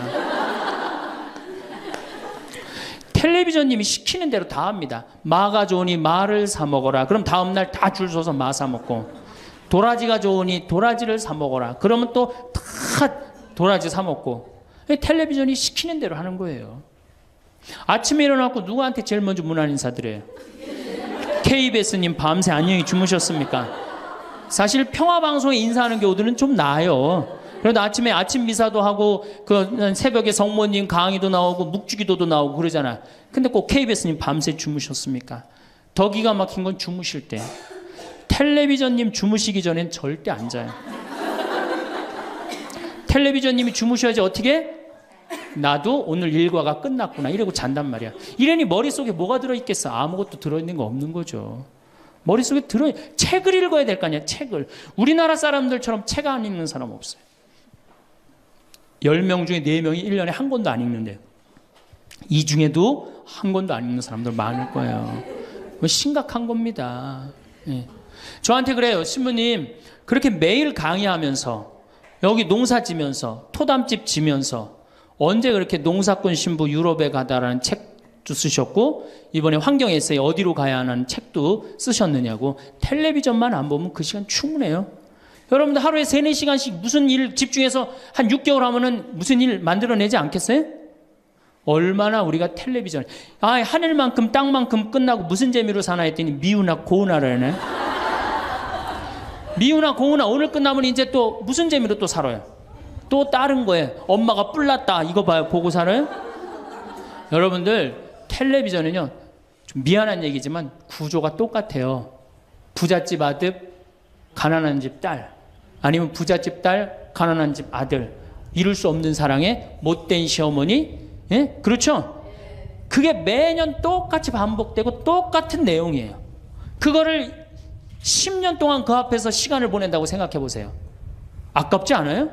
텔레비전님이 시키는 대로 다 합니다. 마가 좋으니 마를 사 먹어라. 그럼 다음날 다 줄 서서 마 사 먹고, 도라지가 좋으니 도라지를 사 먹어라. 그러면 또 다 도라지 사 먹고. 텔레비전이 시키는 대로 하는 거예요. 아침에 일어나고 누구한테 제일 먼저 문안 인사드려요? KBS님 밤새 안녕히 주무셨습니까? 사실 평화방송에 인사하는 경우들은 좀 나아요. 그래도 아침에 아침 미사도 하고 그 새벽에 성모님 강의도 나오고 묵주기도도 나오고 그러잖아. 근데 꼭 KBS님 밤새 주무셨습니까? 더 기가 막힌 건 주무실 때. 텔레비전님 주무시기 전엔 절대 안 자요. 텔레비전님이 주무셔야지 어떻게? 나도 오늘 일과가 끝났구나 이러고 잔단 말이야. 이러니 머릿속에 뭐가 들어있겠어? 아무것도 들어있는 거 없는 거죠. 머릿속에 책을 읽어야 될 거 아니야. 책을. 우리나라 사람들처럼 책 안 읽는 사람 없어요. 10명 중에 4명이 1년에 한 권도 안 읽는데요. 이 중에도 한 권도 안 읽는 사람들 많을 거예요. 심각한 겁니다. 예. 저한테 그래요. 신부님 그렇게 매일 강의하면서 여기 농사 지면서 토담집 지면서 언제 그렇게 농사꾼 신부 유럽에 가다라는 책도 쓰셨고 이번에 환경 에세이 어디로 가야 하는 책도 쓰셨느냐고. 텔레비전만 안 보면 그 시간 충분해요. 여러분들 하루에 3, 4시간씩 무슨 일 집중해서 한 6개월 하면은 무슨 일 만들어내지 않겠어요? 얼마나 우리가 텔레비전 하늘만큼 땅만큼 끝나고 무슨 재미로 사나 했더니 미우나 고우나라네. 미우나 고우나 오늘 끝나면 이제 또 무슨 재미로 또 살아요? 또 다른 거예요. 엄마가 뿔났다 이거 봐요. 보고 살아요? 여러분들 텔레비전은요 좀 미안한 얘기지만 구조가 똑같아요. 부잣집 아들 가난한 집 딸, 아니면 부잣집 딸 가난한 집 아들, 이룰 수 없는 사랑에 못된 시어머니. 예? 그렇죠? 그게 매년 똑같이 반복되고 똑같은 내용이에요. 그거를 10년 동안 그 앞에서 시간을 보낸다고 생각해 보세요. 아깝지 않아요?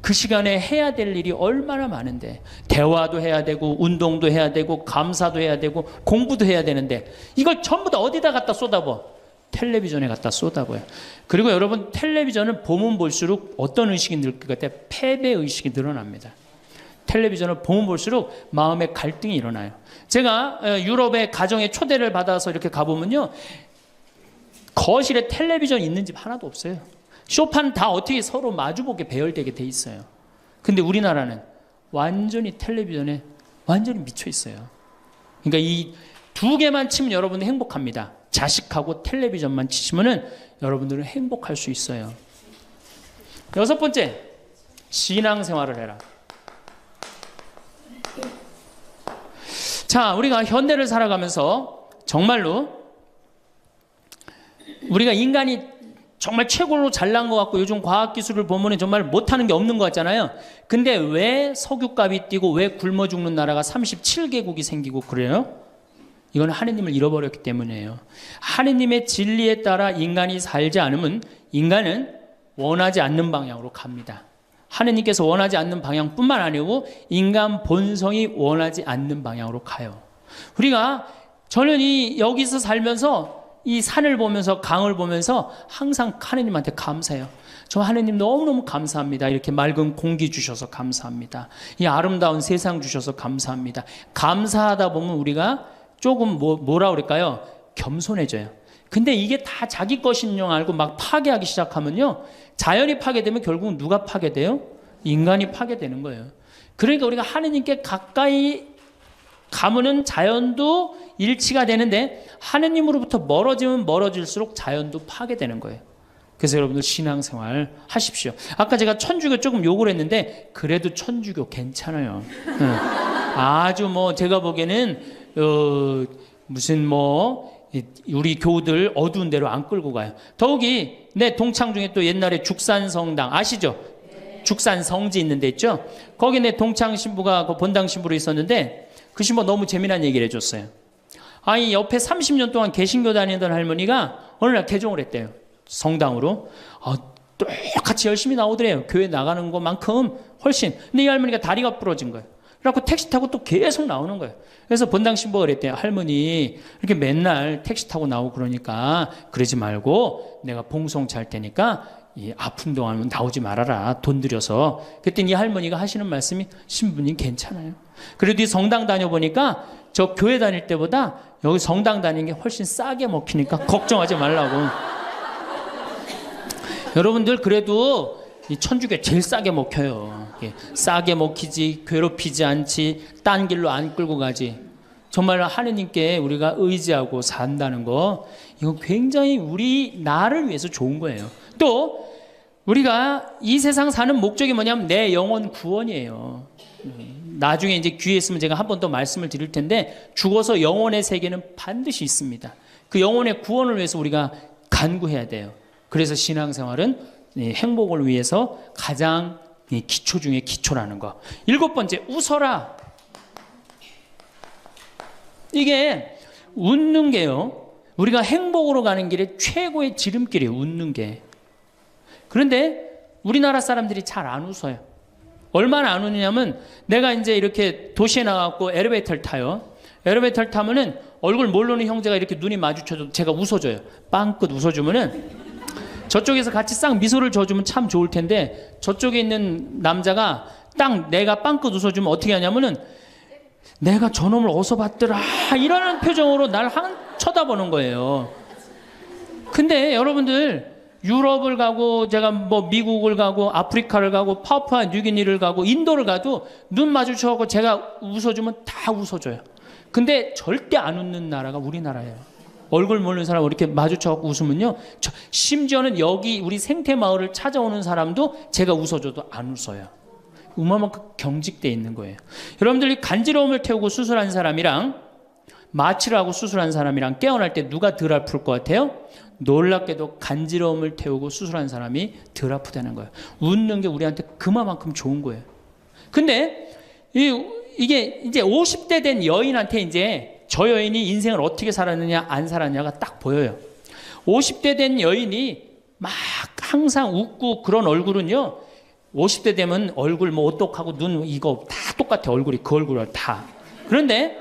그 시간에 해야 될 일이 얼마나 많은데, 대화도 해야 되고 운동도 해야 되고 감사도 해야 되고 공부도 해야 되는데 이걸 전부 다 어디다 갖다 쏟아부어? 텔레비전에 갖다 쏟아부어요. 그리고 여러분 텔레비전을 보면 볼수록 어떤 의식이 늘 것 같아요? 패배의식이 늘어납니다. 텔레비전을 보면 볼수록 마음에 갈등이 일어나요. 제가 유럽의 가정에 초대를 받아서 이렇게 가보면요 거실에 텔레비전 있는 집 하나도 없어요. 소파는 다 어떻게 서로 마주보게 배열되게 돼 있어요. 근데 우리나라는 완전히 텔레비전에 완전히 미쳐 있어요. 그러니까 이 두 개만 치면 여러분은 행복합니다. 자식하고 텔레비전만 치시면은 여러분들은 행복할 수 있어요. 6번째, 신앙생활을 해라. 자, 우리가 현대를 살아가면서 정말로 우리가 인간이 정말 최고로 잘난 것 같고 요즘 과학기술을 보면 정말 못하는 게 없는 것 같잖아요. 근데 왜 석유값이 뛰고 왜 굶어 죽는 나라가 37개국이 생기고 그래요? 이건 하느님을 잃어버렸기 때문이에요. 하느님의 진리에 따라 인간이 살지 않으면 인간은 원하지 않는 방향으로 갑니다. 하느님께서 원하지 않는 방향뿐만 아니고 인간 본성이 원하지 않는 방향으로 가요. 우리가 저는 여기서 살면서 이 산을 보면서 강을 보면서 항상 하느님한테 감사해요. 저 하느님 너무너무 감사합니다. 이렇게 맑은 공기 주셔서 감사합니다. 이 아름다운 세상 주셔서 감사합니다. 감사하다 보면 우리가 조금 뭐라 그럴까요? 겸손해져요. 근데 이게 다 자기 것인 줄 알고 막 파괴하기 시작하면요 자연이 파괴되면 결국은 누가 파괴돼요? 인간이 파괴되는 거예요. 그러니까 우리가 하느님께 가까이 가면은 자연도 일치가 되는데 하느님으로부터 멀어지면 멀어질수록 자연도 파괴되는 거예요. 그래서 여러분들 신앙생활 하십시오. 아까 제가 천주교 조금 욕을 했는데 그래도 천주교 괜찮아요. 아주 제가 보기에는 무슨 뭐 우리 교우들 어두운 데로 안 끌고 가요. 더욱이 내 동창 중에 또 옛날에 죽산성당 아시죠? 죽산 성지 있는 데 있죠? 거기 내 동창 신부가 그 본당 신부로 있었는데 그 신부가 너무 재미난 얘기를 해줬어요. 아니 옆에 30년 동안 개신교 다니던 할머니가 어느 날 개종을 했대요. 성당으로. 똑같이 열심히 나오더래요. 교회 나가는 것만큼 훨씬. 근데 이 할머니가 다리가 부러진 거예요. 그래갖고 택시 타고 또 계속 나오는 거예요. 그래서 본당 신부가 그랬대요. 할머니 이렇게 맨날 택시 타고 나오고 그러니까 그러지 말고 내가 봉송 잘 테니까 이 아픈 동안은 나오지 말아라. 돈 들여서. 그랬더니 이 할머니가 하시는 말씀이 신부님 괜찮아요. 그래도 이 성당 다녀보니까 저 교회 다닐 때보다 여기 성당 다니는 게 훨씬 싸게 먹히니까 걱정하지 말라고. 여러분들 그래도 이 천주교 제일 싸게 먹혀요. 싸게 먹히지 괴롭히지 않지 딴 길로 안 끌고 가지. 정말 하느님께 우리가 의지하고 산다는 거 이거 굉장히 우리 나를 위해서 좋은 거예요. 또 우리가 이 세상 사는 목적이 뭐냐면 내 영혼 구원이에요. 나중에 이제 귀에 있으면 제가 한 번 더 말씀을 드릴 텐데 죽어서 영혼의 세계는 반드시 있습니다. 그 영혼의 구원을 위해서 우리가 간구해야 돼요. 그래서 신앙생활은 행복을 위해서 가장 기초 중에 기초라는 거. 7번째, 웃어라. 이게 웃는 게요. 우리가 행복으로 가는 길에 최고의 지름길이에요. 웃는 게. 그런데 우리나라 사람들이 잘 안 웃어요. 얼마나 안 웃느냐면 내가 이제 이렇게 도시에 나가고 엘리베이터를 타요. 엘리베이터를 타면은 얼굴 모르는 형제가 이렇게 눈이 마주쳐도 제가 웃어줘요. 빵긋 웃어주면은 저쪽에서 같이 싹 미소를 줘주면 참 좋을 텐데 저쪽에 있는 남자가 딱 내가 빵긋 웃어주면 어떻게 하냐면은 내가 저놈을 어디서 봤더라 이러는 표정으로 날 쳐다보는 거예요. 근데 여러분들 유럽을 가고 제가 뭐 미국을 가고 아프리카를 가고 파푸아 뉴기니를 가고 인도를 가도 눈 마주쳐서 제가 웃어주면 다 웃어줘요. 근데 절대 안 웃는 나라가 우리나라예요. 얼굴 모르는 사람 이렇게 마주쳐서 웃으면요. 심지어는 여기 우리 생태마을을 찾아오는 사람도 제가 웃어줘도 안 웃어요. 그만큼 경직돼 있는 거예요. 여러분들이 간지러움을 태우고 수술한 사람이랑 마취를 하고 수술한 사람이랑 깨어날 때 누가 덜 아플 것 같아요? 놀랍게도 간지러움을 태우고 수술한 사람이 덜 아프다는 거예요. 웃는 게 우리한테 그만큼 좋은 거예요. 근데 이게 이제 50대 된 여인한테 이제 저 여인이 인생을 어떻게 살았느냐 안 살았냐가 딱 보여요. 50대 된 여인이 막 항상 웃고 그런 얼굴은요. 50대 되면 얼굴 뭐 오똑하고 눈 이거 다 똑같아. 얼굴이 그 얼굴을 다. 그런데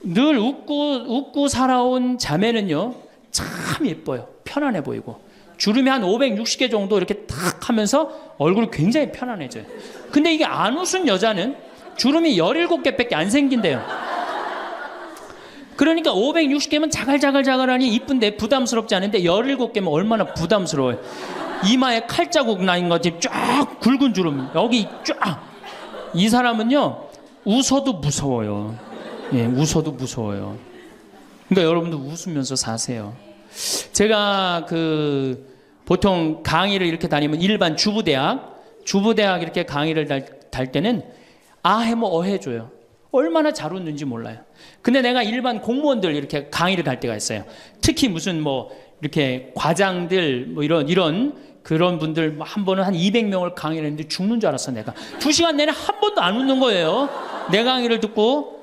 늘 웃고 살아온 자매는요. 참 예뻐요. 편안해 보이고. 주름이 한 560개 정도 이렇게 탁 하면서 얼굴이 굉장히 편안해져요. 근데 이게 안 웃은 여자는 주름이 17개밖에 안 생긴대요. 그러니까 560개면 자갈자갈자갈하니 이쁜데 부담스럽지 않은데 17개면 얼마나 부담스러워요. 이마에 칼자국 나인 것이 쫙 굵은 주름 여기 쫙. 이 사람은요 웃어도 무서워요. 예, 웃어도 무서워요. 그러니까 여러분도 웃으면서 사세요. 제가 보통 강의를 이렇게 다니면 일반 주부대학 이렇게 강의를 달 때는 아해모 어해줘요. 얼마나 잘 웃는지 몰라요. 근데 내가 일반 공무원들 이렇게 강의를 갈 때가 있어요. 특히 무슨 뭐 이렇게 과장들 뭐 이런 그런 분들 한 번은 한 200명을 강의를 했는데 죽는 줄 알았어 내가. 2시간 내내 한 번도 안 웃는 거예요. 내 강의를 듣고.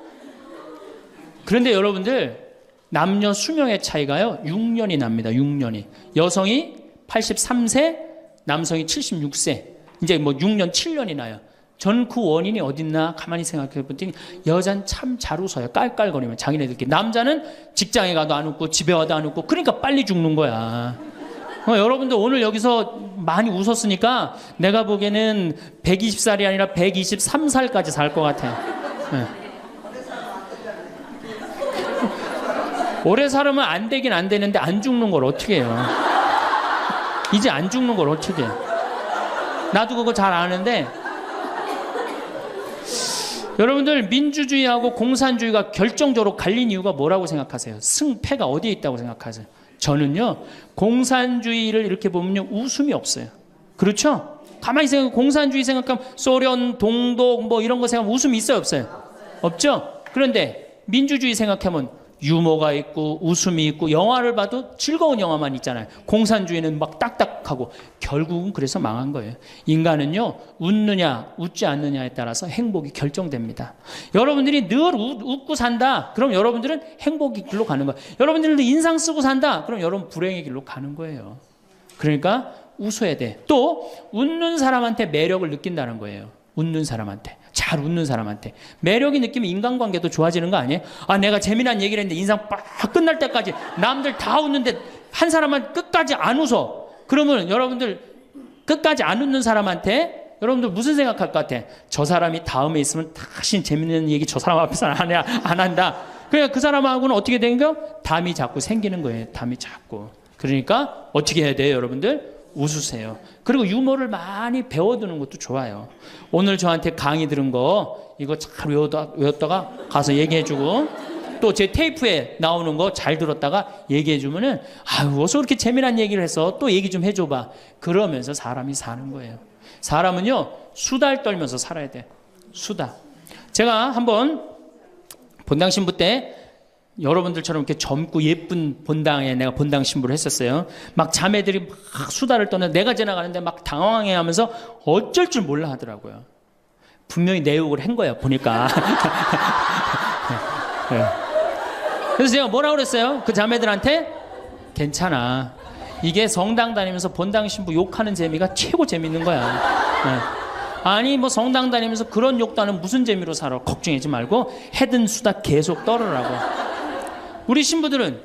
그런데 여러분들 남녀 수명의 차이가요 6년이 납니다. 6년이. 여성이 83세, 남성이 76세. 이제 뭐 6년, 7년이 나요. 전 그 원인이 어딨나 가만히 생각해 보더니 여자는 참 잘 웃어요. 깔깔거리면 자기네들끼리. 남자는 직장에 가도 안 웃고 집에 와도 안 웃고 그러니까 빨리 죽는 거야. 여러분들 오늘 여기서 많이 웃었으니까 내가 보기에는 120살이 아니라 123살까지 살 것 같아요. 네. 오래 살으면 안 되긴 안 되는데 안 죽는 걸 어떻게 해요? 이제 안 죽는 걸 어떻게 해요? 나도 그거 잘 아는데 여러분들 민주주의하고 공산주의가 결정적으로 갈린 이유가 뭐라고 생각하세요? 승패가 어디에 있다고 생각하세요? 저는요 공산주의를 이렇게 보면요 웃음이 없어요. 그렇죠? 가만히 생각해 공산주의 생각하면 소련, 동독 뭐 이런 거 생각하면 웃음이 있어요 없어요? 없죠? 그런데 민주주의 생각하면 유머가 있고 웃음이 있고 영화를 봐도 즐거운 영화만 있잖아요. 공산주의는 막 딱딱하고 결국은 그래서 망한 거예요. 인간은요 웃느냐 웃지 않느냐에 따라서 행복이 결정됩니다. 여러분들이 늘 웃고 산다 그럼 여러분들은 행복의 길로 가는 거예요. 여러분들도 인상 쓰고 산다 그럼 여러분 불행의 길로 가는 거예요. 그러니까 웃어야 돼. 또 웃는 사람한테 매력을 느낀다는 거예요. 웃는 사람한테, 잘 웃는 사람한테 매력이 느끼면 인간관계도 좋아지는 거 아니에요? 아, 내가 재미난 얘기를 했는데 인상 빡 끝날 때까지 남들 다 웃는데 한 사람만 끝까지 안 웃어. 그러면 여러분들 끝까지 안 웃는 사람한테 여러분들 무슨 생각할 것 같아? 저 사람이 다음에 있으면 다시 재밌는 얘기 저 사람 앞에서 안 한다. 그러니까 그 사람하고는 어떻게 되는 거예요? 담이 자꾸 생기는 거예요. 담이 자꾸. 그러니까 어떻게 해야 돼요, 여러분들? 웃으세요. 그리고 유머를 많이 배워두는 것도 좋아요. 오늘 저한테 강의 들은 거 이거 잘 외웠다가 가서 얘기해주고 또 제 테이프에 나오는 거 잘 들었다가 얘기해주면은 아유 어서 그렇게 재미난 얘기를 해서 또 얘기 좀 해줘봐. 그러면서 사람이 사는 거예요. 사람은요 수달 떨면서 살아야 돼. 수다. 제가 한번 본당 신부 때 여러분들처럼 이렇게 젊고 예쁜 본당에 내가 본당 신부를 했었어요. 막 자매들이 막 수다를 떠는 내가 지나가는데 막 당황해 하면서 어쩔 줄 몰라 하더라고요. 분명히 내 욕을 한 거야, 보니까. 네. 그래서 제가 뭐라고 그랬어요? 그 자매들한테 괜찮아. 이게 성당 다니면서 본당 신부 욕하는 재미가 최고 재밌는 거야. 네. 아니 뭐 성당 다니면서 그런 욕도 하는 무슨 재미로 살아. 걱정하지 말고 해든 수다 계속 떨으라고. 우리 신부들은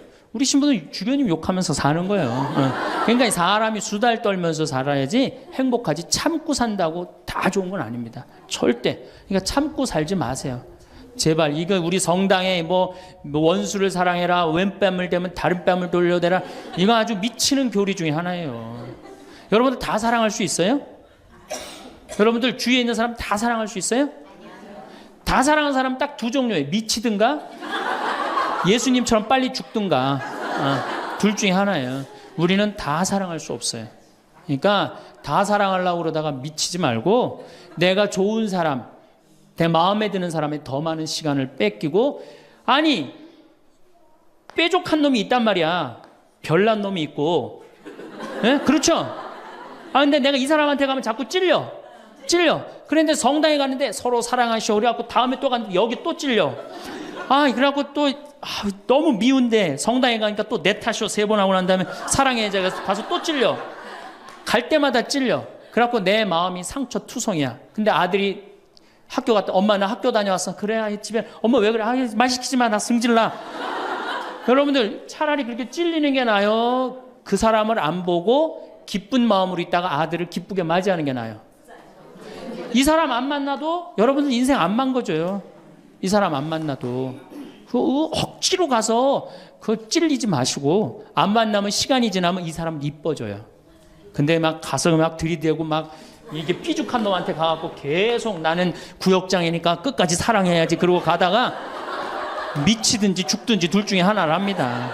주교님 욕하면서 사는 거예요. 그러니까 사람이 수달 떨면서 살아야지 행복하지 참고 산다고 다 좋은 건 아닙니다. 절대. 그러니까 참고 살지 마세요. 제발 이거 우리 성당에 뭐 원수를 사랑해라 왼뺨을 대면 다른 뺨을 돌려대라 이거 아주 미치는 교리 중에 하나예요. 여러분들 다 사랑할 수 있어요? 여러분들 주위에 있는 사람 다 사랑할 수 있어요? 다 사랑하는 사람 딱 두 종류예요. 미치든가 예수님처럼 빨리 죽든가 둘 중에 하나예요. 우리는 다 사랑할 수 없어요. 그러니까 다 사랑하려고 그러다가 미치지 말고 내가 좋은 사람 내 마음에 드는 사람에 더 많은 시간을 뺏기고 아니 뾰족한 놈이 있단 말이야. 별난 놈이 있고 예? 그렇죠? 아 근데 내가 이 사람한테 가면 자꾸 찔려 그런데 성당에 가는데 서로 사랑하시오 그래갖고 다음에 또 갔는데 여기 또 찔려 그래갖고 또 너무 미운데 성당에 가니까 또 내 탓이오 3번 하고 난 다음에 사랑해 가서 또 찔려 갈 때마다 찔려 그래갖고 내 마음이 상처투성이야. 근데 아들이 학교 갔다 엄마 나 학교 다녀왔어. 그래 집에 엄마 왜 그래 말 시키지 마 나 승질나. 여러분들 차라리 그렇게 찔리는 게 나아요. 그 사람을 안 보고 기쁜 마음으로 있다가 아들을 기쁘게 맞이하는 게 나아요. 이 사람 안 만나도 여러분들 인생 안 망가져요. 이 사람 안 만나도 억지로 가서 그 찔리지 마시고 안 만나면 시간이 지나면 이 사람 이뻐져요. 근데 막 가서 막 들이대고 막 이게 삐죽한 놈한테 가갖고 계속 나는 구역장이니까 끝까지 사랑해야지 그러고 가다가 미치든지 죽든지 둘 중에 하나를 합니다.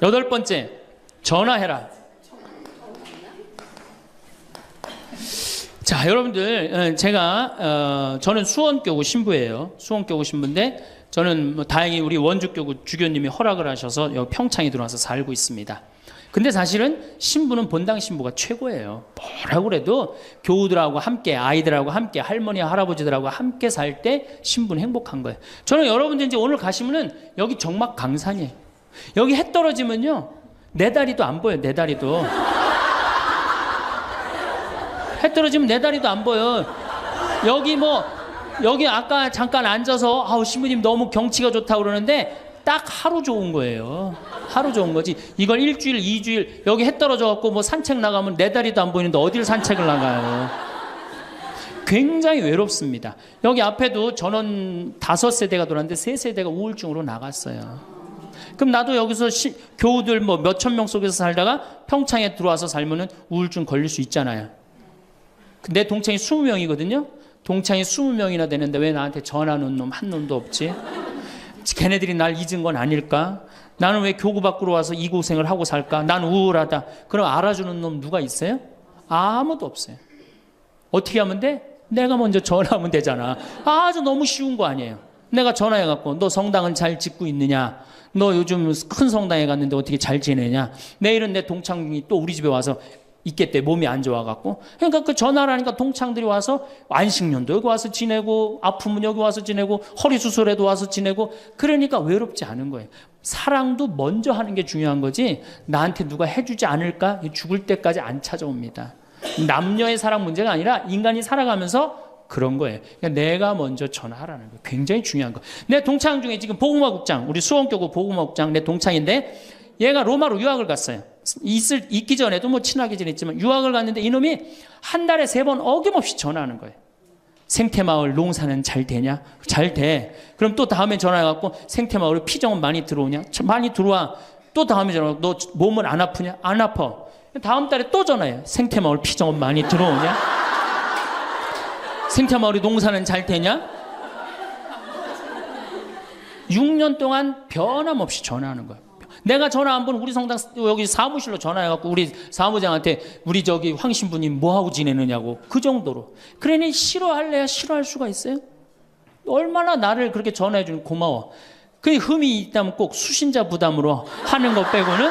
8번째 전화해라. 자, 여러분들 제가 저는 수원교구 신부예요. 수원교구 신부인데 저는 뭐 다행히 우리 원주교구 주교님이 허락을 하셔서 여기 평창에 들어와서 살고 있습니다. 근데 사실은 신부는 본당 신부가 최고예요. 뭐라고 그래도 교우들하고 함께 아이들하고 함께 할머니 할아버지들하고 함께 살 때 신부는 행복한 거예요. 저는 여러분들 이제 오늘 가시면은 여기 정막 강산이에요. 여기 해 떨어지면요 내 다리도 안 보여요. 내 다리도 해 떨어지면 내 다리도 안 보여. 여기 아까 잠깐 앉아서 신부님 너무 경치가 좋다고 그러는데 딱 하루 좋은 거예요. 하루 좋은 거지. 이걸 일주일, 2주일 여기 해 떨어져 갖고 뭐 산책 나가면 내 다리도 안 보이는데 어딜 산책을 나가요. 굉장히 외롭습니다. 여기 앞에도 전원 5세대가 돌았는데 3세대가 우울증으로 나갔어요. 그럼 나도 여기서 교우들 뭐 몇천 명 속에서 살다가 평창에 들어와서 살면은 우울증 걸릴 수 있잖아요. 내 동창이 20명이거든요. 동창이 20명이나 되는데 왜 나한테 전화하는 놈 한 놈도 없지? 걔네들이 날 잊은 건 아닐까? 나는 왜 교구 밖으로 와서 이 고생을 하고 살까? 난 우울하다. 그럼 알아주는 놈 누가 있어요? 아무도 없어요. 어떻게 하면 돼? 내가 먼저 전화하면 되잖아. 아주 너무 쉬운 거 아니에요. 내가 전화해갖고 너 성당은 잘 짓고 있느냐? 너 요즘 큰 성당에 갔는데 어떻게 잘 지내냐? 내일은 내 동창이 또 우리 집에 와서 있겠대. 몸이 안 좋아갖고. 그러니까 그 전화를 하니까 동창들이 와서 안식년도 여기 와서 지내고 아프면 여기 와서 지내고 허리 수술에도 와서 지내고 그러니까 외롭지 않은 거예요. 사랑도 먼저 하는 게 중요한 거지 나한테 누가 해주지 않을까? 죽을 때까지 안 찾아옵니다. 남녀의 사랑 문제가 아니라 인간이 살아가면서 그런 거예요. 그러니까 내가 먼저 전화하라는 거예요. 굉장히 중요한 거. 내 동창 중에 지금 복음화국장, 우리 수원교구 복음화국장 내 동창인데 얘가 로마로 유학을 갔어요. 있기 전에도 뭐 친하게 지냈지만 유학을 갔는데 이놈이 한 달에 3번 어김없이 전화하는 거예요. 생태마을 농사는 잘 되냐? 잘 돼. 그럼 또 다음에 전화해갖고 생태마을에 피정은 많이 들어오냐? 많이 들어와. 또 다음에 전화하고 너 몸은 안 아프냐? 안 아파. 다음 달에 또 전화해요. 생태마을 피정은 많이 들어오냐? 생태마을에 농사는 잘 되냐? 6년 동안 변함없이 전화하는 거예요. 내가 전화 한 번 우리 성당 여기 사무실로 전화해갖고 우리 사무장한테 우리 저기 황 신부님 뭐하고 지내느냐고 그 정도로. 그러니 싫어할래야 싫어할 수가 있어요? 얼마나 나를 그렇게 전화해주는 고마워. 그 흠이 있다면 꼭 수신자 부담으로 하는 것 빼고는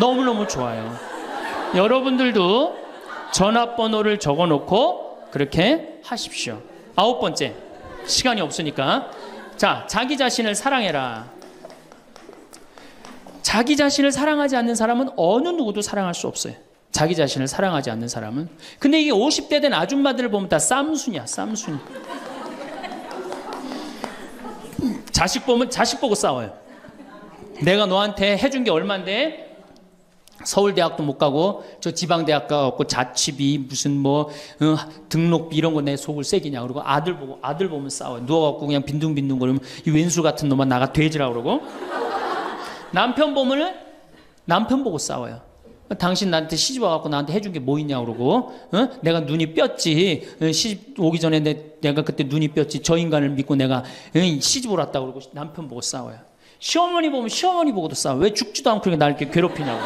너무너무 좋아요. 여러분들도 전화번호를 적어놓고 그렇게 하십시오. 9번째, 시간이 없으니까. 자, 자기 자신을 사랑해라. 자기 자신을 사랑하지 않는 사람은 어느 누구도 사랑할 수 없어요. 자기 자신을 사랑하지 않는 사람은. 근데 이게 50대 된 아줌마들을 보면 다 쌈순이야, 쌈순이. 자식 보면 자식 보고 싸워요. 내가 너한테 해준 게 얼만데 서울대학도 못 가고 저 지방대학 가고 자취비 무슨 뭐 등록비 이런 거 내 속을 새기냐 그러고 아들 보면 싸워요. 누워갖고 그냥 빈둥빈둥 거리면 이 왼수 같은 놈아 나가 돼지라 그러고. 남편 보면은 남편 보고 싸워요. 당신 나한테 시집 와갖고 나한테 해준 게 뭐 있냐 그러고 내가 눈이 뼈지. 시집 오기 전에 내가 그때 눈이 뼈지. 저 인간을 믿고 내가 시집을 왔다 그러고 남편 보고 싸워요. 시어머니 보면 시어머니 보고도 싸워. 왜 죽지도 않고 그렇게 날 이렇게 괴롭히냐고.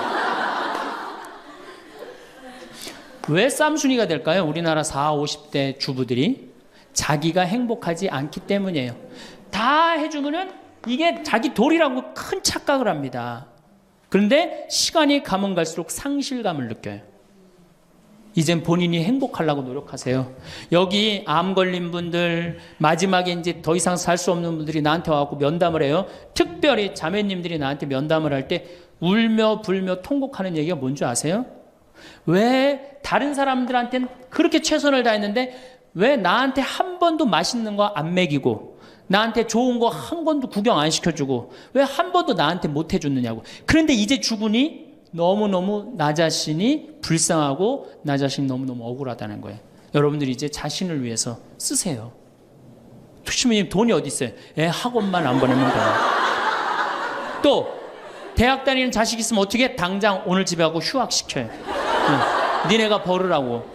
왜 쌈순이가 될까요? 우리나라 40, 50대 주부들이 자기가 행복하지 않기 때문이에요. 다 해주면은 이게 자기 도리라고 큰 착각을 합니다. 그런데 시간이 가면 갈수록 상실감을 느껴요. 이젠 본인이 행복하려고 노력하세요. 여기 암 걸린 분들, 마지막에 이제 더 이상 살 수 없는 분들이 나한테 와갖고 면담을 해요. 특별히 자매님들이 나한테 면담을 할 때 울며 불며 통곡하는 얘기가 뭔지 아세요? 왜 다른 사람들한테는 그렇게 최선을 다했는데 왜 나한테 한 번도 맛있는 거 안 먹이고 나한테 좋은 거 한 번도 구경 안 시켜주고 왜 한 번도 나한테 못 해줬느냐고. 그런데 이제 죽으니 너무너무 나 자신이 불쌍하고 나 자신이 너무너무 억울하다는 거예요. 여러분들이 이제 자신을 위해서 쓰세요. 시부님 돈이 어디 있어요? 학원만 안 보내면 돼요. 또 대학 다니는 자식 있으면 어떻게 당장 오늘 집에 가고 휴학시켜요. 니네가 벌으라고.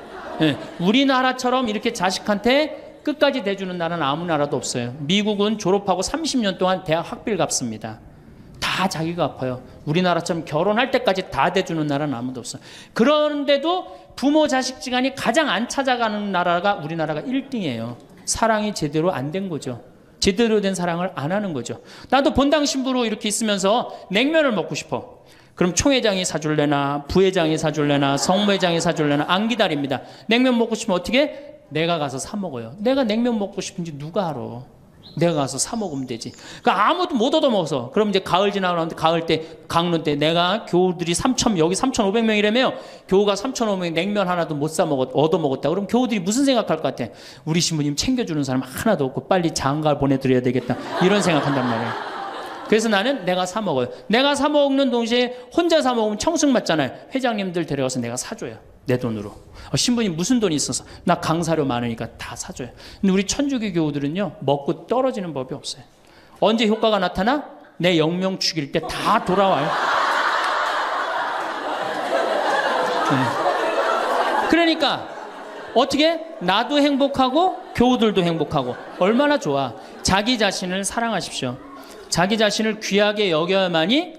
우리나라처럼 이렇게 자식한테 끝까지 대주는 나라는 아무 나라도 없어요. 미국은 졸업하고 30년 동안 대학 학비를 갚습니다. 다 자기가 갚아요. 우리나라처럼 결혼할 때까지 다 대주는 나라는 아무도 없어요. 그런데도 부모 자식 지간이 가장 안 찾아가는 나라가 우리나라가 1등이에요. 사랑이 제대로 안 된 거죠. 제대로 된 사랑을 안 하는 거죠. 나도 본당 신부로 이렇게 있으면서 냉면을 먹고 싶어. 그럼 총회장이 사줄래나 부회장이 사줄래나 성모회장이 사줄래나 안 기다립니다. 냉면 먹고 싶으면 어떻게? 내가 가서 사 먹어요. 내가 냉면 먹고 싶은지 누가 알아? 내가 가서 사 먹으면 되지. 그러니까 아무도 못 얻어먹어서. 그럼 이제 가을 지나가는데 가을 때 강론 때 내가 교우들이 여기 3,500명이라며 교우가 3,500명 냉면 하나도 못 사 먹었 얻어먹었다. 그럼 교우들이 무슨 생각할 것 같아? 우리 신부님 챙겨주는 사람 하나도 없고 빨리 장가 보내드려야 되겠다. 이런 생각한단 말이에요. 그래서 나는 내가 사 먹어요. 내가 사 먹는 동시에 혼자 사 먹으면 청승 맞잖아요. 회장님들 데려가서 내가 사줘요. 내 돈으로. 신부님 무슨 돈이 있어서? 나 강사료 많으니까 다 사줘요. 근데 우리 천주교 교우들은요 먹고 떨어지는 법이 없어요. 언제 효과가 나타나? 내 영명 죽일 때 다 돌아와요. 그러니까 어떻게? 나도 행복하고 교우들도 행복하고 얼마나 좋아. 자기 자신을 사랑하십시오. 자기 자신을 귀하게 여겨야만이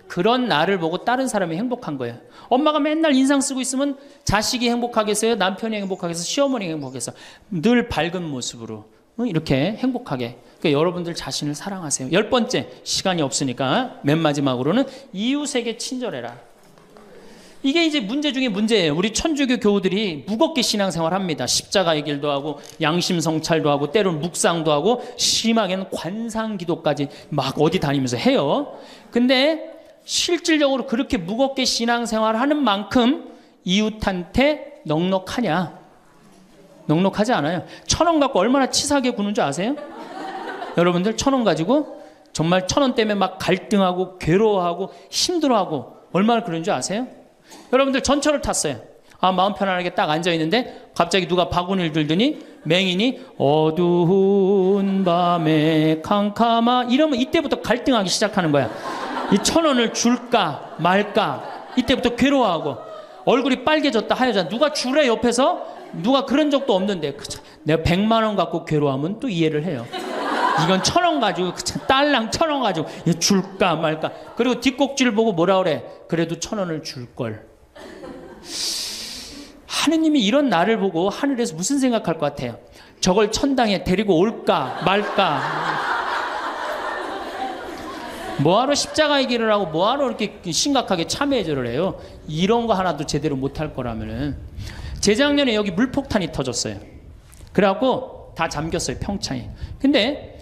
그런 나를 보고 다른 사람이 행복한 거예요. 엄마가 맨날 인상 쓰고 있으면 자식이 행복하겠어요? 남편이 행복하겠어요? 시어머니가 행복하겠어요? 늘 밝은 모습으로 이렇게 행복하게. 그러니까 여러분들 자신을 사랑하세요. 10번째, 시간이 없으니까 맨 마지막으로는 이웃에게 친절해라. 이게 이제 문제 중에 문제예요. 우리 천주교 교우들이 무겁게 신앙생활합니다. 십자가의 길도 하고 양심 성찰도 하고 때로는 묵상도 하고 심하게는 관상기도까지 막 어디 다니면서 해요. 근데 실질적으로 그렇게 무겁게 신앙생활하는 만큼 이웃한테 넉넉하냐? 넉넉하지 않아요. 1,000원 갖고 얼마나 치사하게 구는 줄 아세요? 여러분들 1,000원 가지고 정말 1,000원 때문에 막 갈등하고 괴로워하고 힘들어하고 얼마나 그런 줄 아세요? 여러분들 전철을 탔어요. 마음 편안하게 딱 앉아있는데 갑자기 누가 바구니를 들더니 맹인이 어두운 밤에 캄캄하 이러면 이때부터 갈등하기 시작하는 거야. 이 1,000원을 줄까 말까 이때부터 괴로워하고 얼굴이 빨개졌다 하여졌다. 누가 주래 옆에서 누가 그런 적도 없는데 내가 100만 원 갖고 괴로워하면 또 이해를 해요. 이건 1,000원 가지고 딸랑 1,000원 가지고 줄까 말까. 그리고 뒷꼭지를 보고 뭐라 그래? 그래도 1,000원을 줄 걸. 하느님이 이런 나를 보고 하늘에서 무슨 생각할 것 같아요? 저걸 천당에 데리고 올까 말까. 뭐하러 십자가의 길을 하고 뭐하러 이렇게 심각하게 참회절을 해요? 이런 거 하나도 제대로 못할 거라면은. 재작년에 여기 물폭탄이 터졌어요. 그래갖고 다 잠겼어요, 평창에. 근데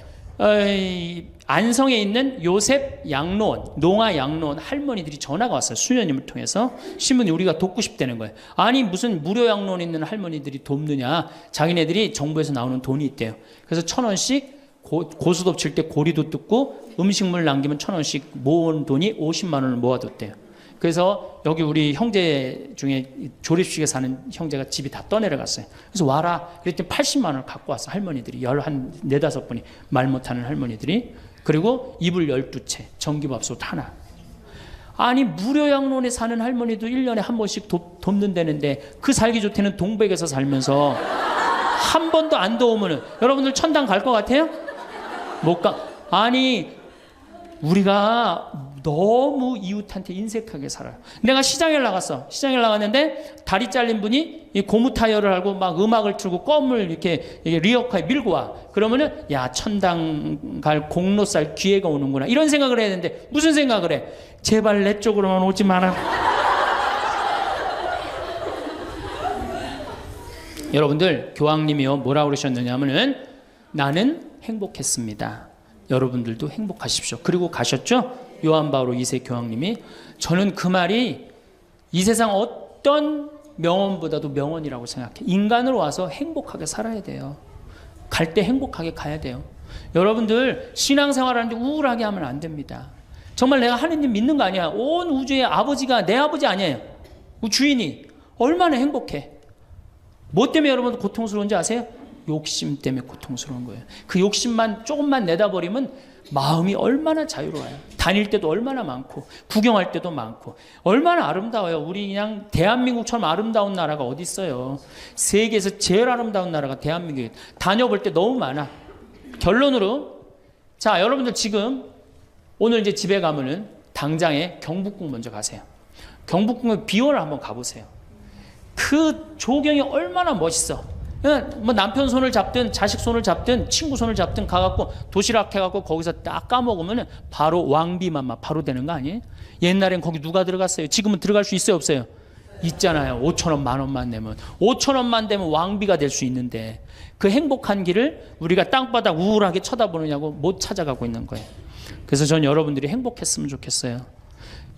안성에 있는 요셉 양로원, 농아 양로원 할머니들이 전화가 왔어요. 수녀님을 통해서. 신부님 우리가 돕고 싶다는 거예요. 아니 무슨 무료 양로원 있는 할머니들이 돕느냐. 자기네들이 정부에서 나오는 돈이 있대요. 그래서 1,000원씩 고수톱 칠 때 고리도 뜯고 음식물 남기면 1,000원씩 모은 돈이 50만 원을 모아뒀대요. 그래서 여기 우리 형제 중에 조립식에 사는 형제가 집이 다 떠내려갔어요. 그래서 와라. 그랬더니 80만 원을 갖고 왔어. 할머니들이. 한 4-5분이 말 못하는 할머니들이. 그리고 이불 12채, 전기밥솥 하나. 아니 무료 양로원에 사는 할머니도 1년에 한 번씩 돕는다는데 그 살기 좋다는 동백에서 살면서 한 번도 안 도우면은 여러분들 천당 갈 것 같아요? 못 가. 아니 우리가 너무 이웃한테 인색하게 살아요. 내가 시장에 나갔어. 시장에 나갔는데 다리 잘린 분이 이 고무 타이어를 하고 막 음악을 틀고 껌을 이렇게 리어카에 밀고 와. 그러면은 야 천당 갈 공로살 기회가 오는구나. 이런 생각을 해야 되는데 무슨 생각을 해? 제발 내 쪽으로만 오지 마라. 여러분들 교황님이요 뭐라고 그러셨느냐면은 나는 행복했습니다. 여러분들도 행복하십시오. 그리고 가셨죠? 요한 바오로 2세 교황님이. 저는 그 말이 이 세상 어떤 명언보다도 명언이라고 생각해. 인간으로 와서 행복하게 살아야 돼요. 갈 때 행복하게 가야 돼요. 여러분들 신앙생활하는데 우울하게 하면 안 됩니다. 정말 내가 하느님 믿는 거 아니야. 온 우주의 아버지가 내 아버지 아니에요. 주인이 얼마나 행복해. 뭐 때문에 여러분 고통스러운지 아세요? 욕심 때문에 고통스러운 거예요. 그 욕심만 조금만 내다버리면 마음이 얼마나 자유로워요. 다닐 때도 얼마나 많고 구경할 때도 많고 얼마나 아름다워요. 우리 그냥 대한민국처럼 아름다운 나라가 어디 있어요. 세계에서 제일 아름다운 나라가 대한민국이에요. 다녀볼 때 너무 많아. 결론으로 자 여러분들 지금 오늘 이제 집에 가면은 당장에 경복궁 먼저 가세요. 경복궁의 비원을 한번 가보세요. 그 조경이 얼마나 멋있어. 뭐 남편 손을 잡든 자식 손을 잡든 친구 손을 잡든 가갖고 도시락 해갖고 거기서 딱 까먹으면 바로 왕비만 바로 되는 거 아니에요? 옛날엔 거기 누가 들어갔어요? 지금은 들어갈 수 있어요 없어요? 있잖아요. 5,000원 10,000원만 내면 5,000원만 되면 왕비가 될 수 있는데 그 행복한 길을 우리가 땅바닥 우울하게 쳐다보느냐고 못 찾아가고 있는 거예요. 그래서 전 여러분들이 행복했으면 좋겠어요.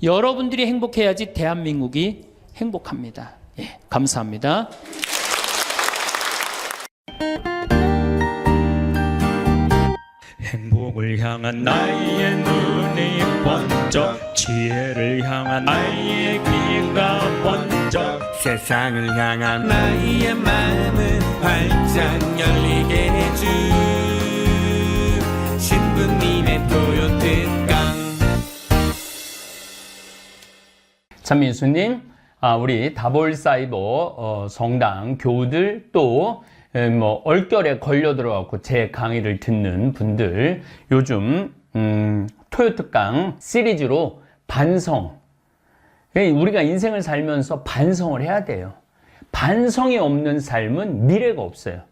여러분들이 행복해야지 대한민국이 행복합니다. 예, 감사합니다. 행복을 향한 나의 눈이 번쩍 지혜를 향한 나의 귀가 번쩍 세상을 향한 나의 마음은 활짝 열리게 해준 신부님의 토요특강. 참민수님, 우리 다볼사이버 성당 교우들 또 뭐 얼결에 걸려 들어갖고 제 강의를 듣는 분들 요즘 토요특강 시리즈로 반성. 우리가 인생을 살면서 반성을 해야 돼요. 반성이 없는 삶은 미래가 없어요.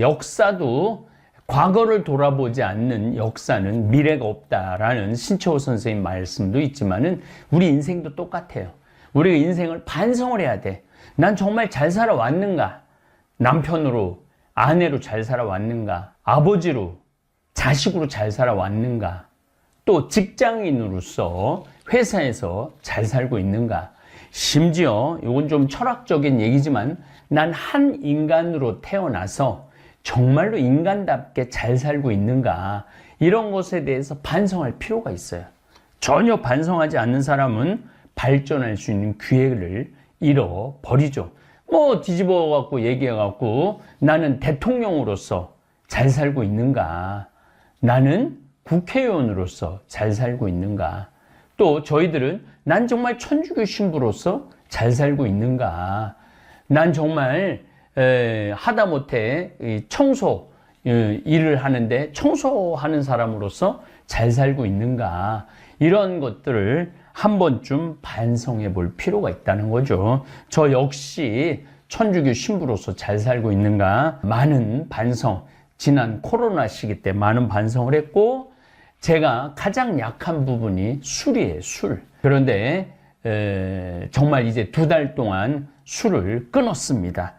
역사도 과거를 돌아보지 않는 역사는 미래가 없다라는 신채호 선생님 말씀도 있지만은 우리 인생도 똑같아요. 우리가 인생을 반성을 해야 돼. 난 정말 잘 살아왔는가? 남편으로, 아내로 잘 살아왔는가? 아버지로, 자식으로 잘 살아왔는가? 또 직장인으로서 회사에서 잘 살고 있는가? 심지어 이건 좀 철학적인 얘기지만 난 한 인간으로 태어나서 정말로 인간답게 잘 살고 있는가? 이런 것에 대해서 반성할 필요가 있어요. 전혀 반성하지 않는 사람은 발전할 수 있는 기회를 잃어버리죠. 뭐 뒤집어 갖고 얘기해 갖고 나는 대통령으로서 잘 살고 있는가? 나는 국회의원으로서 잘 살고 있는가? 또 저희들은 난 정말 천주교 신부로서 잘 살고 있는가? 난 정말 하다못해 청소 일을 하는데 청소하는 사람으로서 잘 살고 있는가? 이런 것들을 한 번쯤 반성해 볼 필요가 있다는 거죠. 저 역시 천주교 신부로서 잘 살고 있는가? 많은 반성, 지난 코로나 시기 때 많은 반성을 했고, 제가 가장 약한 부분이 술이에요, 술. 그런데 정말 이제 2달 동안 술을 끊었습니다.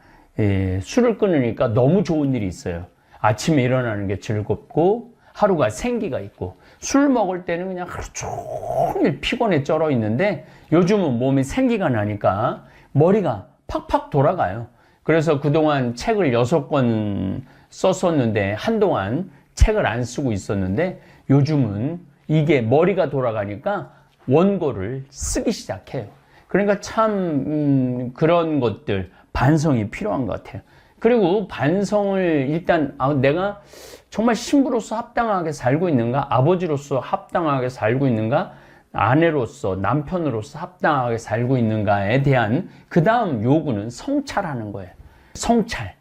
술을 끊으니까 너무 좋은 일이 있어요. 아침에 일어나는 게 즐겁고 하루가 생기가 있고, 술 먹을 때는 그냥 하루 종일 피곤에 쩔어 있는데 요즘은 몸에 생기가 나니까 머리가 팍팍 돌아가요. 그래서 그동안 책을 6권 썼었는데 한동안 책을 안 쓰고 있었는데 요즘은 이게 머리가 돌아가니까 원고를 쓰기 시작해요. 그러니까 참 그런 것들 반성이 필요한 것 같아요. 그리고 반성을 일단 내가 정말 신부로서 합당하게 살고 있는가? 아버지로서 합당하게 살고 있는가? 아내로서, 남편으로서 합당하게 살고 있는가에 대한 그 다음 요구는 성찰하는 거예요. 성찰.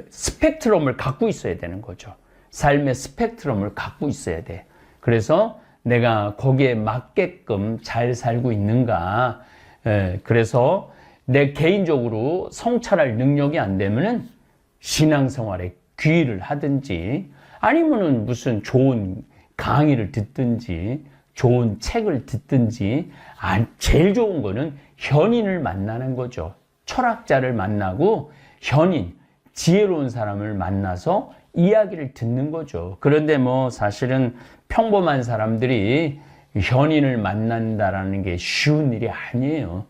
스펙트럼을 갖고 있어야 되는 거죠. 삶의 스펙트럼을 갖고 있어야 돼. 그래서 내가 거기에 맞게끔 잘 살고 있는가? 그래서 내 개인적으로 성찰할 능력이 안 되면은 신앙생활에 귀의를 하든지 아니면은 무슨 좋은 강의를 듣든지 좋은 책을 듣든지 제일 좋은 거는 현인을 만나는 거죠. 철학자를 만나고 현인, 지혜로운 사람을 만나서 이야기를 듣는 거죠. 그런데 뭐 사실은 평범한 사람들이 현인을 만난다라는 게 쉬운 일이 아니에요.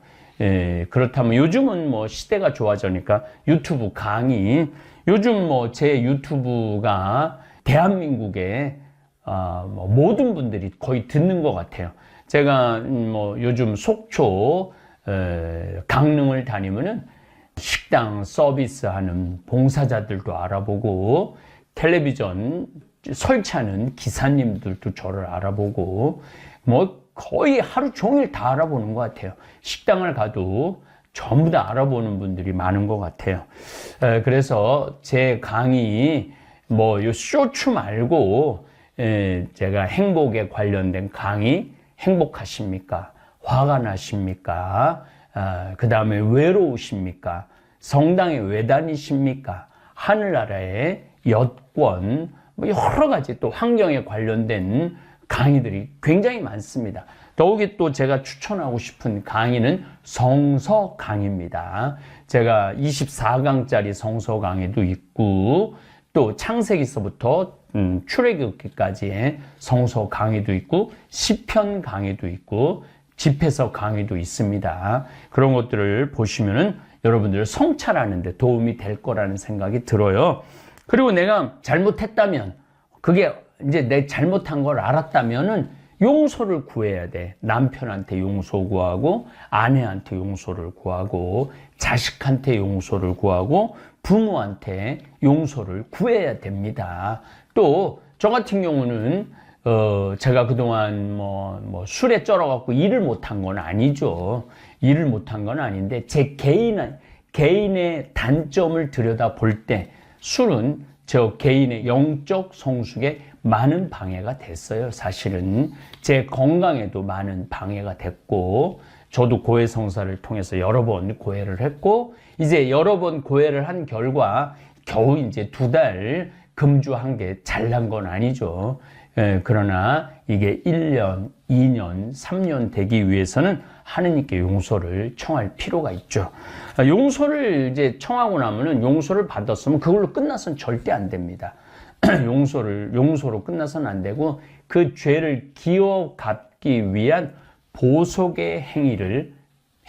그렇다면 요즘은 뭐 시대가 좋아지니까 유튜브 강의, 요즘 뭐 제 유튜브가 대한민국의 모든 분들이 거의 듣는 것 같아요. 제가 뭐 요즘 속초 강릉을 다니면은 식당 서비스하는 봉사자들도 알아보고 텔레비전 설치하는 기사님들도 저를 알아보고 뭐 거의 하루 종일 다 알아보는 것 같아요. 식당을 가도 전부 다 알아보는 분들이 많은 것 같아요. 그래서 제 강의 뭐 요 쇼츠 말고 제가 행복에 관련된 강의, 행복하십니까? 화가 나십니까? 그 다음에 외로우십니까? 성당에 왜 다니십니까? 하늘나라의 여권, 뭐 여러 가지 또 환경에 관련된 강의들이 굉장히 많습니다. 더욱이 또 제가 추천하고 싶은 강의는 성서 강의입니다. 제가 24강짜리 성서 강의도 있고 또 창세기서부터 출애굽기까지의 성서 강의도 있고 시편 강의도 있고 집회서 강의도 있습니다. 그런 것들을 보시면은 여러분들 성찰하는 데 도움이 될 거라는 생각이 들어요. 그리고 내가 잘못했다면, 그게 이제 내 잘못한 걸 알았다면은 용서를 구해야 돼. 남편한테 용서 구하고, 아내한테 용서를 구하고, 자식한테 용서를 구하고, 부모한테 용서를 구해야 됩니다. 또 저 같은 경우는 제가 그동안 뭐 술에 쩔어갖고 일을 못한 건 아니죠. 일을 못한 건 아닌데 제 개인의 단점을 들여다 볼 때 술은 저 개인의 영적 성숙에 많은 방해가 됐어요. 사실은 제 건강에도 많은 방해가 됐고, 저도 고해성사를 통해서 여러 번 고해를 했고, 이제 여러 번 고해를 한 결과 겨우 이제 2달 금주한 게 잘난 건 아니죠. 그러나 이게 1년, 2년, 3년 되기 위해서는 하느님께 용서를 청할 필요가 있죠. 용서를 이제 청하고 나면은 용서를 받았으면 그걸로 끝나서는 절대 안 됩니다. 용서로 끝나서는 안 되고 그 죄를 기어 갚기 위한 보속의 행위를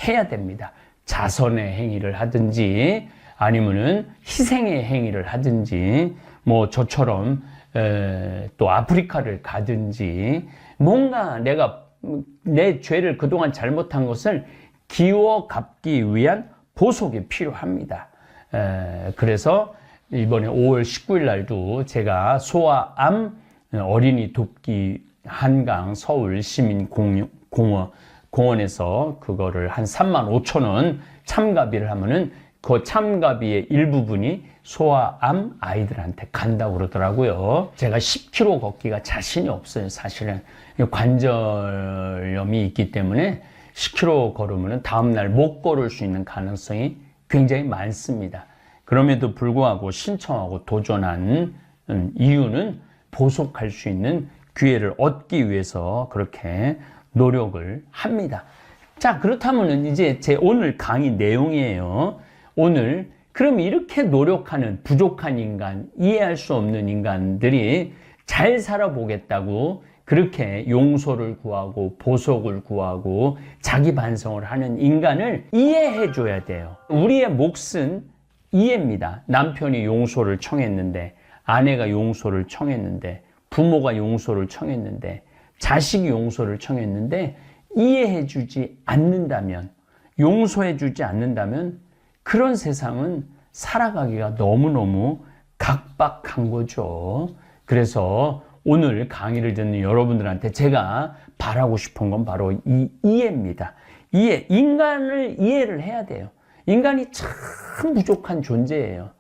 해야 됩니다. 자선의 행위를 하든지 아니면은 희생의 행위를 하든지 뭐 저처럼 또 아프리카를 가든지 뭔가 내가 내 죄를 그동안 잘못한 것을 기워 갚기 위한 보속이 필요합니다. 그래서 이번에 5월 19일 날도 제가 소아암 어린이 돕기 한강 서울 시민 공원에서 그거를 한 35,000원 참가비를 하면은 그 참가비의 일부분이 소아암 아이들한테 간다고 그러더라고요. 제가 10km 걷기가 자신이 없어요. 사실은 관절염이 있기 때문에 10km 걸으면 다음날 못 걸을 수 있는 가능성이 굉장히 많습니다. 그럼에도 불구하고 신청하고 도전한 이유는 보속할 수 있는 기회를 얻기 위해서 그렇게 노력을 합니다. 자, 그렇다면 이제 제 오늘 강의 내용이에요. 오늘 그럼 이렇게 노력하는 부족한 인간, 이해할 수 없는 인간들이 잘 살아보겠다고 그렇게 용서를 구하고 보석을 구하고 자기 반성을 하는 인간을 이해해 줘야 돼요. 우리의 몫은 이해입니다. 남편이 용서를 청했는데, 아내가 용서를 청했는데, 부모가 용서를 청했는데, 자식이 용서를 청했는데 이해해 주지 않는다면, 용서해 주지 않는다면 그런 세상은 살아가기가 너무너무 각박한 거죠. 그래서 오늘 강의를 듣는 여러분들한테 제가 바라고 싶은 건 바로 이 이해입니다. 이해, 인간을 이해를 해야 돼요. 인간이 참 부족한 존재예요.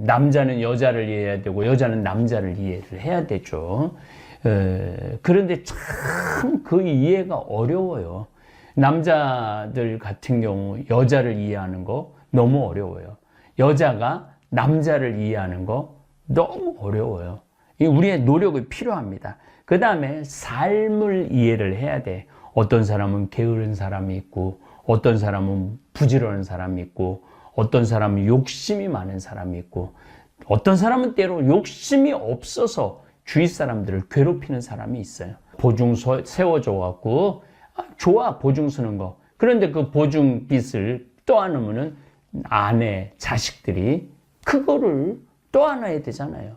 남자는 여자를 이해해야 되고 여자는 남자를 이해를 해야 되죠. 그런데 참 그 이해가 어려워요. 남자들 같은 경우 여자를 이해하는 거 너무 어려워요. 여자가 남자를 이해하는 거 너무 어려워요. 우리의 노력이 필요합니다. 그 다음에 삶을 이해를 해야 돼. 어떤 사람은 게으른 사람이 있고, 어떤 사람은 부지런한 사람이 있고, 어떤 사람은 욕심이 많은 사람이 있고, 어떤 사람은 때로 욕심이 없어서 주위 사람들을 괴롭히는 사람이 있어요. 보증 세워줘 갖고 좋아, 보증 서는 거. 그런데 그 보증빚을 떠안으면은 아내, 자식들이 그거를 떠안아야 되잖아요.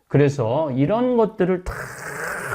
그래서 이런 것들을 다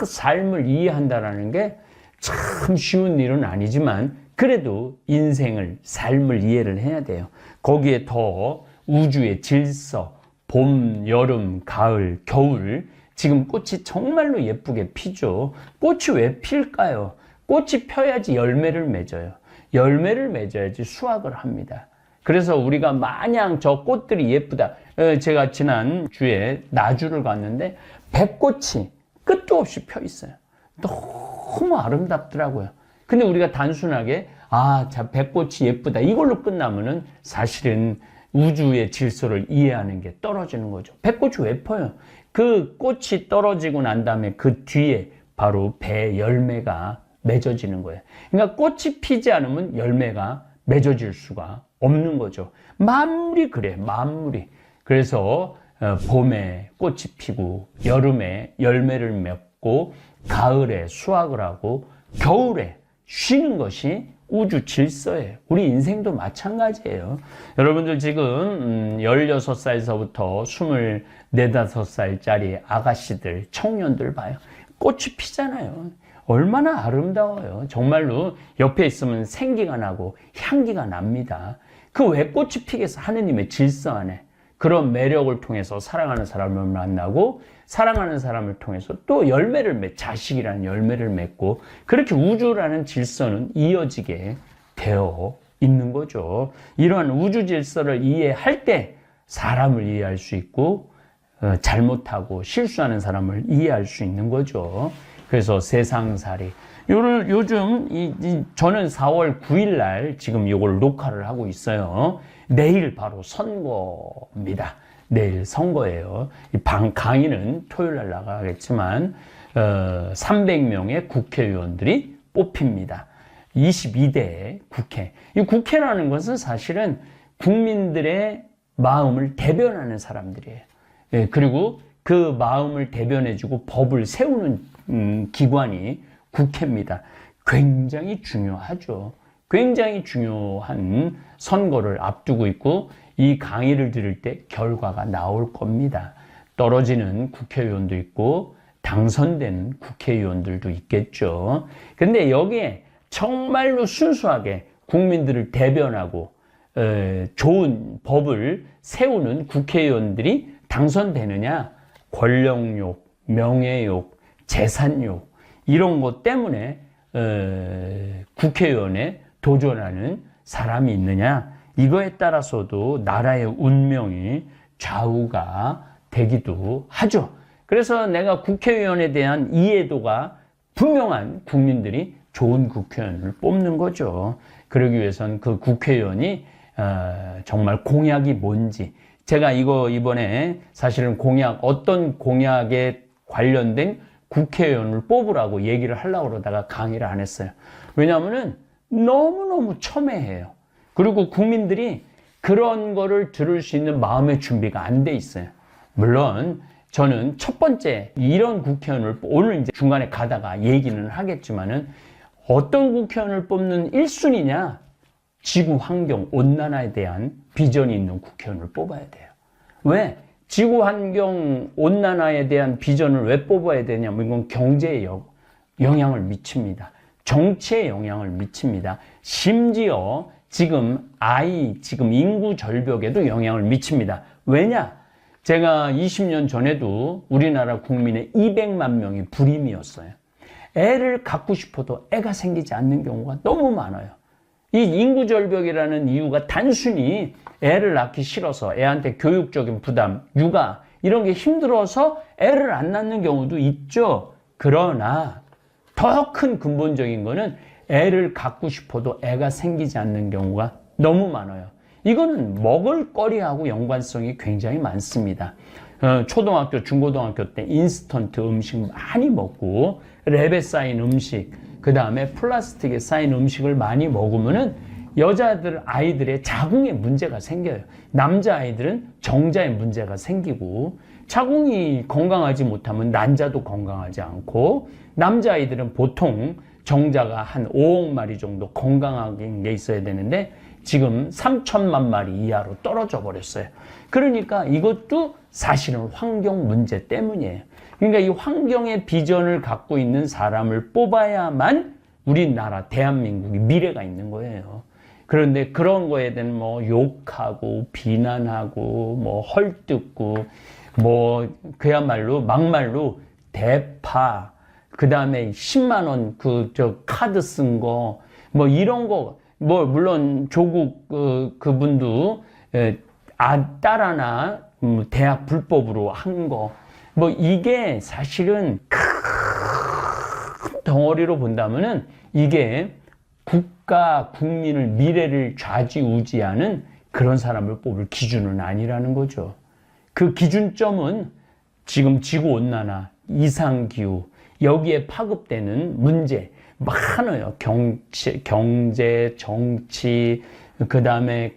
삶을 이해한다라는 게 참 쉬운 일은 아니지만 그래도 인생을, 삶을 이해를 해야 돼요. 거기에 더 우주의 질서, 봄, 여름, 가을, 겨울, 지금 꽃이 정말로 예쁘게 피죠. 꽃이 왜 필까요? 꽃이 펴야지 열매를 맺어요. 열매를 맺어야지 수확을 합니다. 그래서 우리가 마냥 저 꽃들이 예쁘다. 제가 지난 주에 나주를 갔는데 백꽃이 끝도 없이 펴 있어요. 너무 아름답더라고요. 근데 우리가 단순하게 자 백꽃이 예쁘다 이걸로 끝나면은 사실은 우주의 질서를 이해하는 게 떨어지는 거죠. 백꽃이 왜 펴요? 그 꽃이 떨어지고 난 다음에 그 뒤에 바로 배 열매가 맺어지는 거예요. 그러니까 꽃이 피지 않으면 열매가 맺어질 수가 없는 거죠. 만물이 그래, 만물이. 그래서 봄에 꽃이 피고 여름에 열매를 맺고 가을에 수확을 하고 겨울에 쉬는 것이 우주 질서예요. 우리 인생도 마찬가지예요. 여러분들 지금 16살서부터 24, 5살짜리 아가씨들, 청년들 봐요. 꽃이 피잖아요. 얼마나 아름다워요. 정말로 옆에 있으면 생기가 나고 향기가 납니다. 그 왜 꽃이 피겠어? 하느님의 질서 안에. 그런 매력을 통해서 사랑하는 사람을 만나고 사랑하는 사람을 통해서 또 자식이라는 열매를 맺고 그렇게 우주라는 질서는 이어지게 되어 있는 거죠. 이러한 우주 질서를 이해할 때 사람을 이해할 수 있고 잘못하고 실수하는 사람을 이해할 수 있는 거죠. 그래서 세상살이. 요즘 저는 4월 9일 날 지금 이걸 녹화를 하고 있어요. 내일 바로 선거입니다. 내일 선거예요. 강의는 토요일 날 나가겠지만 300명의 국회의원들이 뽑힙니다. 22대 국회. 이 국회라는 것은 사실은 국민들의 마음을 대변하는 사람들이에요. 예, 그리고 그 마음을 대변해주고 법을 세우는 기관이 국회입니다. 굉장히 중요하죠. 굉장히 중요한 선거를 앞두고 있고 이 강의를 들을 때 결과가 나올 겁니다. 떨어지는 국회의원도 있고 당선되는 국회의원들도 있겠죠. 근데 여기에 정말로 순수하게 국민들을 대변하고 좋은 법을 세우는 국회의원들이 당선되느냐? 권력욕, 명예욕, 재산욕 이런 것 때문에 국회의원에 도전하는 사람이 있느냐? 이거에 따라서도 나라의 운명이 좌우가 되기도 하죠. 그래서 내가 국회의원에 대한 이해도가 분명한 국민들이 좋은 국회의원을 뽑는 거죠. 그러기 위해서는 그 국회의원이 정말 공약이 뭔지, 제가 이번에 사실은 어떤 공약에 관련된 국회의원을 뽑으라고 얘기를 하려고 그러다가 강의를 안 했어요. 왜냐하면은 너무너무 첨예해요. 그리고 국민들이 그런 거를 들을 수 있는 마음의 준비가 안 돼 있어요. 물론 저는 첫 번째 이런 국회의원을 오늘 이제 중간에 가다가 얘기는 하겠지만은 어떤 국회의원을 뽑는 1순위냐? 지구 환경 온난화에 대한 비전이 있는 국회의원을 뽑아야 돼요. 왜? 지구 환경 온난화에 대한 비전을 왜 뽑아야 되냐면 이건 경제에 영향을 미칩니다. 정치에 영향을 미칩니다. 심지어 지금 인구 절벽에도 영향을 미칩니다. 왜냐? 제가 20년 전에도 우리나라 국민의 200만 명이 불임이었어요. 애를 갖고 싶어도 애가 생기지 않는 경우가 너무 많아요. 이 인구 절벽이라는 이유가 단순히 애를 낳기 싫어서 애한테 교육적인 부담, 육아 이런 게 힘들어서 애를 안 낳는 경우도 있죠. 그러나 더 큰 근본적인 거는 애를 갖고 싶어도 애가 생기지 않는 경우가 너무 많아요. 이거는 먹을거리하고 연관성이 굉장히 많습니다. 초등학교, 중고등학교 때 인스턴트 음식 많이 먹고 랩에 쌓인 음식, 그 다음에 플라스틱에 쌓인 음식을 많이 먹으면은 아이들의 자궁에 문제가 생겨요. 남자아이들은 정자에 문제가 생기고, 자궁이 건강하지 못하면 난자도 건강하지 않고, 남자아이들은 보통 정자가 한 5억 마리 정도 건강하게 있어야 되는데 지금 3천만 마리 이하로 떨어져 버렸어요. 그러니까 이것도 사실은 환경 문제 때문이에요. 그러니까 이 환경의 비전을 갖고 있는 사람을 뽑아야만 우리나라 대한민국이 미래가 있는 거예요. 그런데 그런 거에 대한 욕하고 비난하고 헐뜯고 그야말로 막말로 대파, 그 다음에 10만 원 카드 쓴 거 이런 거 물론 조국 그분도 딸 하나 대학 불법으로 한 거 이게 사실은 큰 덩어리로 본다면은 이게 국가 국민을 미래를 좌지우지하는 그런 사람을 뽑을 기준은 아니라는 거죠. 그 기준점은 지금 지구온난화, 이상기후 여기에 파급되는 문제 많아요. 경제, 정치, 그 다음에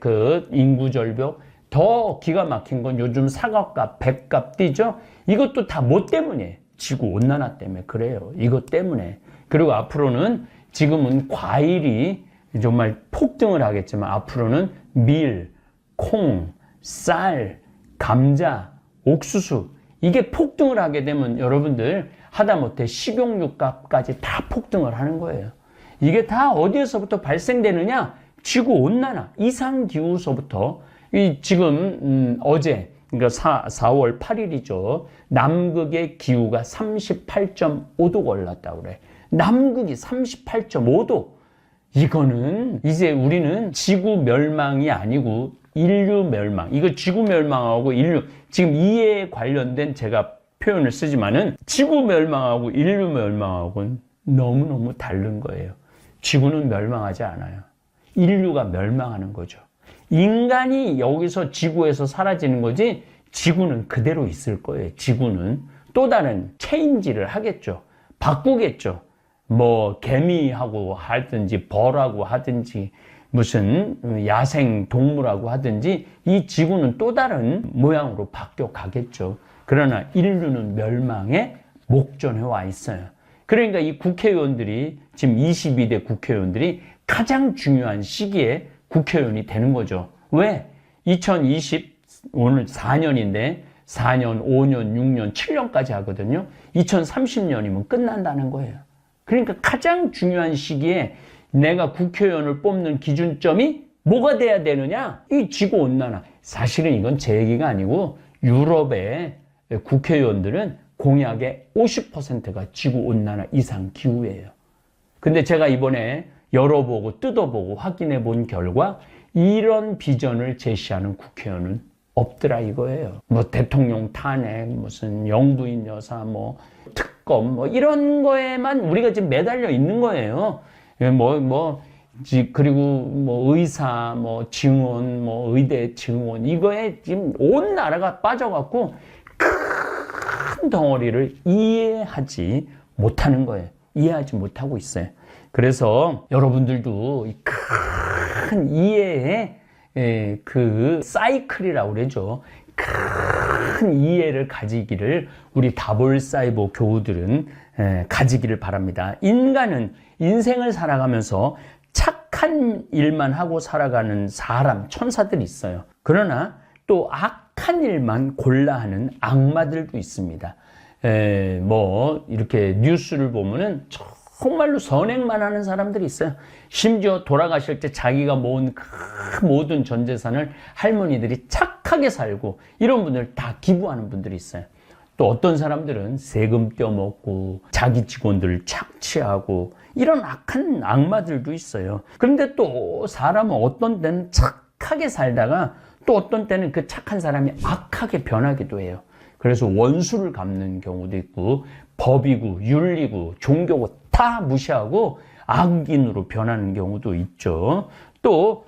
인구절벽. 더 기가 막힌 건 요즘 사과값, 백값 뛰죠? 이것도 다 뭐 때문에? 지구온난화 때문에 그래요. 이것 때문에. 그리고 앞으로는 지금은 과일이 정말 폭등을 하겠지만 앞으로는 밀, 콩, 쌀, 감자, 옥수수 이게 폭등을 하게 되면 여러분들 하다못해 식용유값까지 다 폭등을 하는 거예요. 이게 다 어디에서부터 발생되느냐? 지구온난화, 이상기후서부터 지금 어제 그러니까 4월 8일이죠. 남극의 기후가 38.5도가 올랐다고 그래. 남극이 38.5도. 이거는 이제 우리는 지구 멸망이 아니고 인류 멸망. 이거 지구 멸망하고 인류, 지금 이에 관련된 제가 표현을 쓰지만은 지구 멸망하고 인류 멸망하고는 너무너무 다른 거예요. 지구는 멸망하지 않아요. 인류가 멸망하는 거죠. 인간이 여기서 지구에서 사라지는 거지 지구는 그대로 있을 거예요. 지구는 또 다른 체인지를 하겠죠. 바꾸겠죠. 뭐 개미하고 하든지 벌하고 하든지 무슨 야생 동물하고 하든지 이 지구는 또 다른 모양으로 바뀌어 가겠죠. 그러나 인류는 멸망의 목전에 와 있어요. 그러니까 이 국회의원들이 지금 22대 국회의원들이 가장 중요한 시기에 국회의원이 되는 거죠. 왜? 2020 오늘 4년인데 4년, 5년, 6년, 7년까지 하거든요. 2030년이면 끝난다는 거예요. 그러니까 가장 중요한 시기에 내가 국회의원을 뽑는 기준점이 뭐가 돼야 되느냐? 이 지구온난화. 사실은 이건 제 얘기가 아니고 유럽의 국회의원들은 공약의 50%가 지구온난화 이상 기후예요. 근데 제가 이번에 열어보고 뜯어보고 확인해 본 결과 이런 비전을 제시하는 국회의원은 없더라 이거예요. 뭐 대통령 탄핵, 무슨 영부인 여사, 뭐 특검, 뭐 이런 거에만 우리가 지금 매달려 있는 거예요. 그리고 뭐 의사, 뭐 증원, 뭐 의대 증원 이거에 지금 온 나라가 빠져갖고 큰 덩어리를 이해하지 못하는 거예요. 이해하지 못하고 있어요. 그래서 여러분들도 큰 이해의 그 사이클이라고 그러죠. 큰 이해를 가지기를 우리 다볼사이버 교우들은 가지기를 바랍니다. 인간은 인생을 살아가면서 착한 일만 하고 살아가는 사람, 천사들이 있어요. 그러나 또 악한 일만 골라 하는 악마들도 있습니다. 뭐 이렇게 뉴스를 보면은 정말로 선행만 하는 사람들이 있어요. 심지어 돌아가실 때 자기가 모은 그 모든 전 재산을 할머니들이 착하게 살고 이런 분들 다 기부하는 분들이 있어요. 또 어떤 사람들은 세금 떼어먹고 자기 직원들을 착취하고 이런 악한 악마들도 있어요. 그런데 또 사람은 어떤 때는 착하게 살다가 또 어떤 때는 그 착한 사람이 악하게 변하기도 해요. 그래서 원수를 갚는 경우도 있고 법이고 윤리고 종교고 다 무시하고 악인으로 변하는 경우도 있죠. 또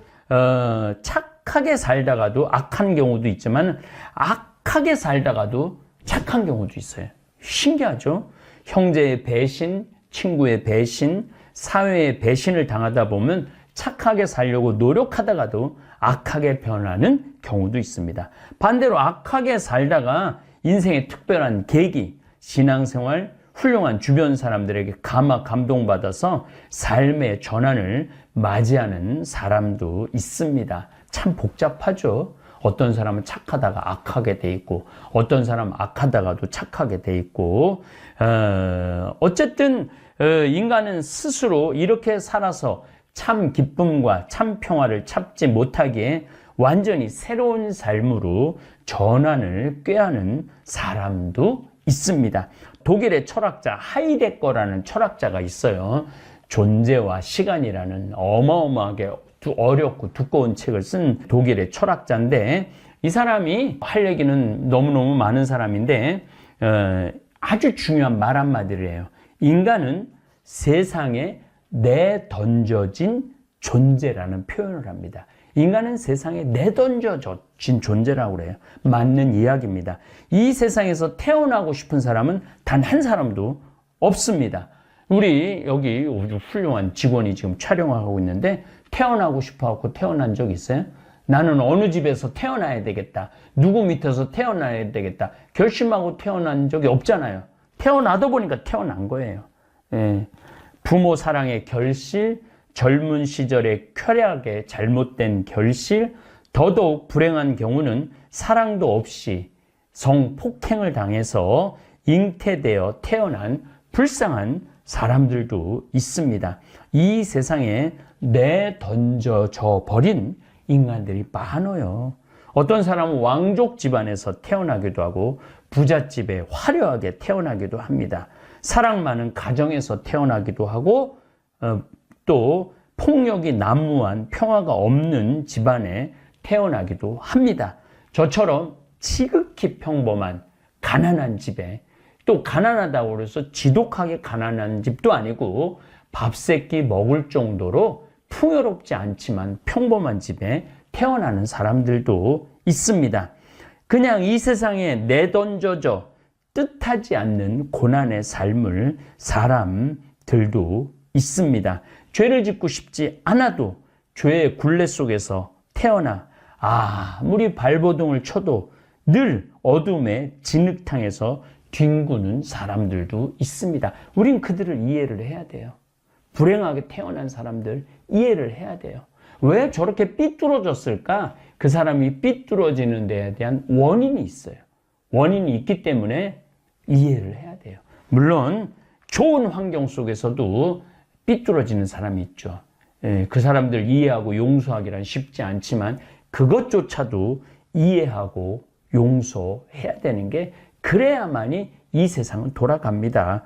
착하게 살다가도 악한 경우도 있지만 악하게 살다가도 착한 경우도 있어요. 신기하죠? 형제의 배신, 친구의 배신, 사회의 배신을 당하다 보면 착하게 살려고 노력하다가도 악하게 변하는 경우도 있습니다. 반대로 악하게 살다가 인생의 특별한 계기, 신앙생활, 훌륭한 주변 사람들에게 감동받아서 삶의 전환을 맞이하는 사람도 있습니다. 참 복잡하죠. 어떤 사람은 착하다가 악하게 돼 있고 어떤 사람은 악하다가도 착하게 돼 있고 어쨌든 인간은 스스로 이렇게 살아서 참 기쁨과 참 평화를 찾지 못하기에 완전히 새로운 삶으로 전환을 꾀하는 사람도 있습니다. 독일의 철학자 하이데거라는 철학자가 있어요. 존재와 시간이라는 어마어마하게 어렵고 두꺼운 책을 쓴 독일의 철학자인데 이 사람이 할 얘기는 너무너무 많은 사람인데 아주 중요한 말 한마디를 해요. 인간은 세상에 내던져진 존재라는 표현을 합니다. 인간은 세상에 내던져진 존재라고 그래요. 맞는 이야기입니다. 이 세상에서 태어나고 싶은 사람은 단 한 사람도 없습니다. 우리 여기 훌륭한 직원이 지금 촬영하고 있는데 태어나고 싶어갖고 태어난 적 있어요? 나는 어느 집에서 태어나야 되겠다. 누구 밑에서 태어나야 되겠다. 결심하고 태어난 적이 없잖아요. 태어나다 보니까 태어난 거예요. 부모 사랑의 결실, 젊은 시절의 쾌락의 잘못된 결실, 더더욱 불행한 경우는 사랑도 없이 성폭행을 당해서 잉태되어 태어난 불쌍한 사람들도 있습니다. 이 세상에 내던져져 버린 인간들이 많아요. 어떤 사람은 왕족 집안에서 태어나기도 하고 부잣집에 화려하게 태어나기도 합니다. 사랑 많은 가정에서 태어나기도 하고 또 폭력이 난무한 평화가 없는 집안에 태어나기도 합니다. 저처럼 지극히 평범한 가난한 집에, 또 가난하다고 해서 지독하게 가난한 집도 아니고 밥 세 끼 먹을 정도로 풍요롭지 않지만 평범한 집에 태어나는 사람들도 있습니다. 그냥 이 세상에 내던져져 뜻하지 않는 고난의 삶을 사람들도 있습니다. 죄를 짓고 싶지 않아도 죄의 굴레 속에서 태어나 아무리 발버둥을 쳐도 늘 어둠의 진흙탕에서 뒹구는 사람들도 있습니다. 우린 그들을 이해를 해야 돼요. 불행하게 태어난 사람들 이해를 해야 돼요. 왜 저렇게 삐뚤어졌을까? 그 사람이 삐뚤어지는 데에 대한 원인이 있어요. 원인이 있기 때문에 이해를 해야 돼요. 물론 좋은 환경 속에서도 삐뚤어지는 사람이 있죠. 그 사람들 이해하고 용서하기란 쉽지 않지만 그것조차도 이해하고 용서해야 되는 게, 그래야만이 이 세상은 돌아갑니다.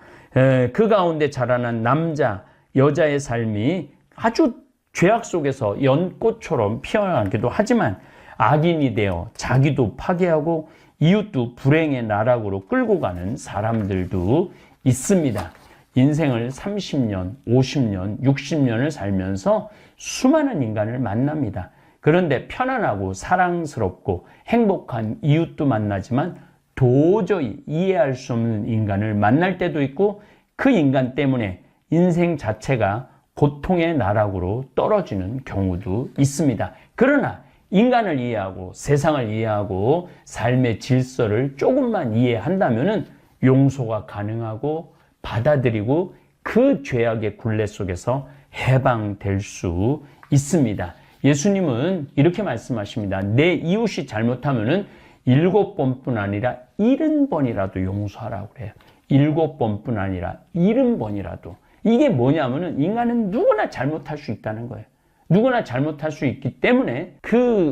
그 가운데 자라난 남자, 여자의 삶이 아주 죄악 속에서 연꽃처럼 피어나기도 하지만 악인이 되어 자기도 파괴하고 이웃도 불행의 나락으로 끌고 가는 사람들도 있습니다. 인생을 30년, 50년, 60년을 살면서 수많은 인간을 만납니다. 그런데 편안하고 사랑스럽고 행복한 이웃도 만나지만 도저히 이해할 수 없는 인간을 만날 때도 있고, 그 인간 때문에 인생 자체가 고통의 나락으로 떨어지는 경우도 있습니다. 그러나 인간을 이해하고 세상을 이해하고 삶의 질서를 조금만 이해한다면 용서가 가능하고 받아들이고 그 죄악의 굴레 속에서 해방될 수 있습니다. 예수님은 이렇게 말씀하십니다. 내 이웃이 잘못하면 7번뿐 아니라 70번이라도 용서하라고 그래요. 7번뿐 아니라 70번이라도. 이게 뭐냐면은 인간은 누구나 잘못할 수 있다는 거예요. 누구나 잘못할 수 있기 때문에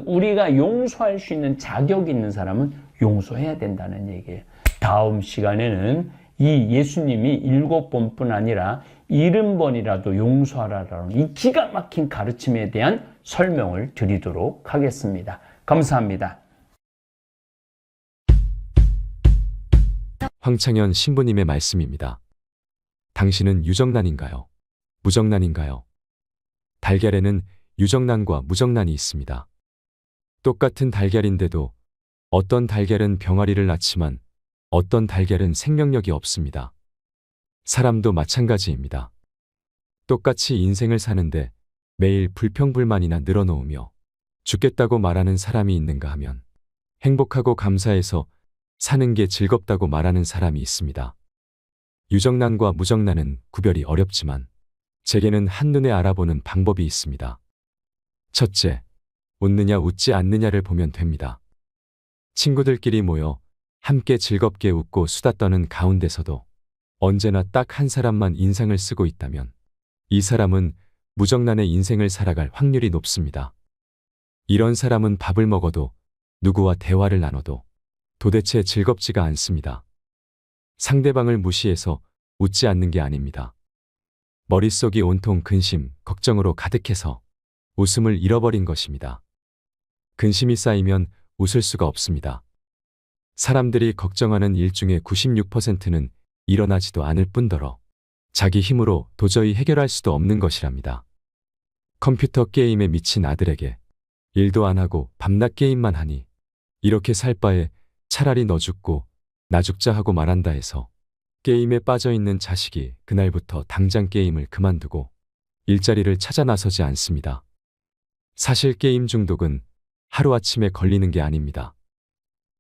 우리가 용서할 수 있는 자격이 있는 사람은 용서해야 된다는 얘기예요. 다음 시간에는 이 예수님이 7번뿐 아니라 70번이라도 용서하라라는 이 기가 막힌 가르침에 대한 설명을 드리도록 하겠습니다. 감사합니다. 황창현 신부님의 말씀입니다. 당신은 유정란인가요? 무정란인가요? 달걀에는 유정란과 무정란이 있습니다. 똑같은 달걀인데도 어떤 달걀은 병아리를 낳지만 어떤 달걀은 생명력이 없습니다. 사람도 마찬가지입니다. 똑같이 인생을 사는데 매일 불평불만이나 늘어놓으며 죽겠다고 말하는 사람이 있는가 하면 행복하고 감사해서 사는 게 즐겁다고 말하는 사람이 있습니다. 유정란과 무정란은 구별이 어렵지만 제게는 한눈에 알아보는 방법이 있습니다. 첫째, 웃느냐 웃지 않느냐를 보면 됩니다. 친구들끼리 모여 함께 즐겁게 웃고 수다 떠는 가운데서도 언제나 딱 한 사람만 인상을 쓰고 있다면 이 사람은 무정란의 인생을 살아갈 확률이 높습니다. 이런 사람은 밥을 먹어도 누구와 대화를 나눠도 도대체 즐겁지가 않습니다. 상대방을 무시해서 웃지 않는 게 아닙니다. 머릿속이 온통 근심, 걱정으로 가득해서 웃음을 잃어버린 것입니다. 근심이 쌓이면 웃을 수가 없습니다. 사람들이 걱정하는 일 중에 96%는 일어나지도 않을 뿐더러 자기 힘으로 도저히 해결할 수도 없는 것이랍니다. 컴퓨터 게임에 미친 아들에게 일도 안 하고 밤낮 게임만 하니 이렇게 살 바에 차라리 너 죽고 나 죽자 하고 말한다 해서 게임에 빠져있는 자식이 그날부터 당장 게임을 그만두고 일자리를 찾아 나서지 않습니다. 사실 게임 중독은 하루아침에 걸리는 게 아닙니다.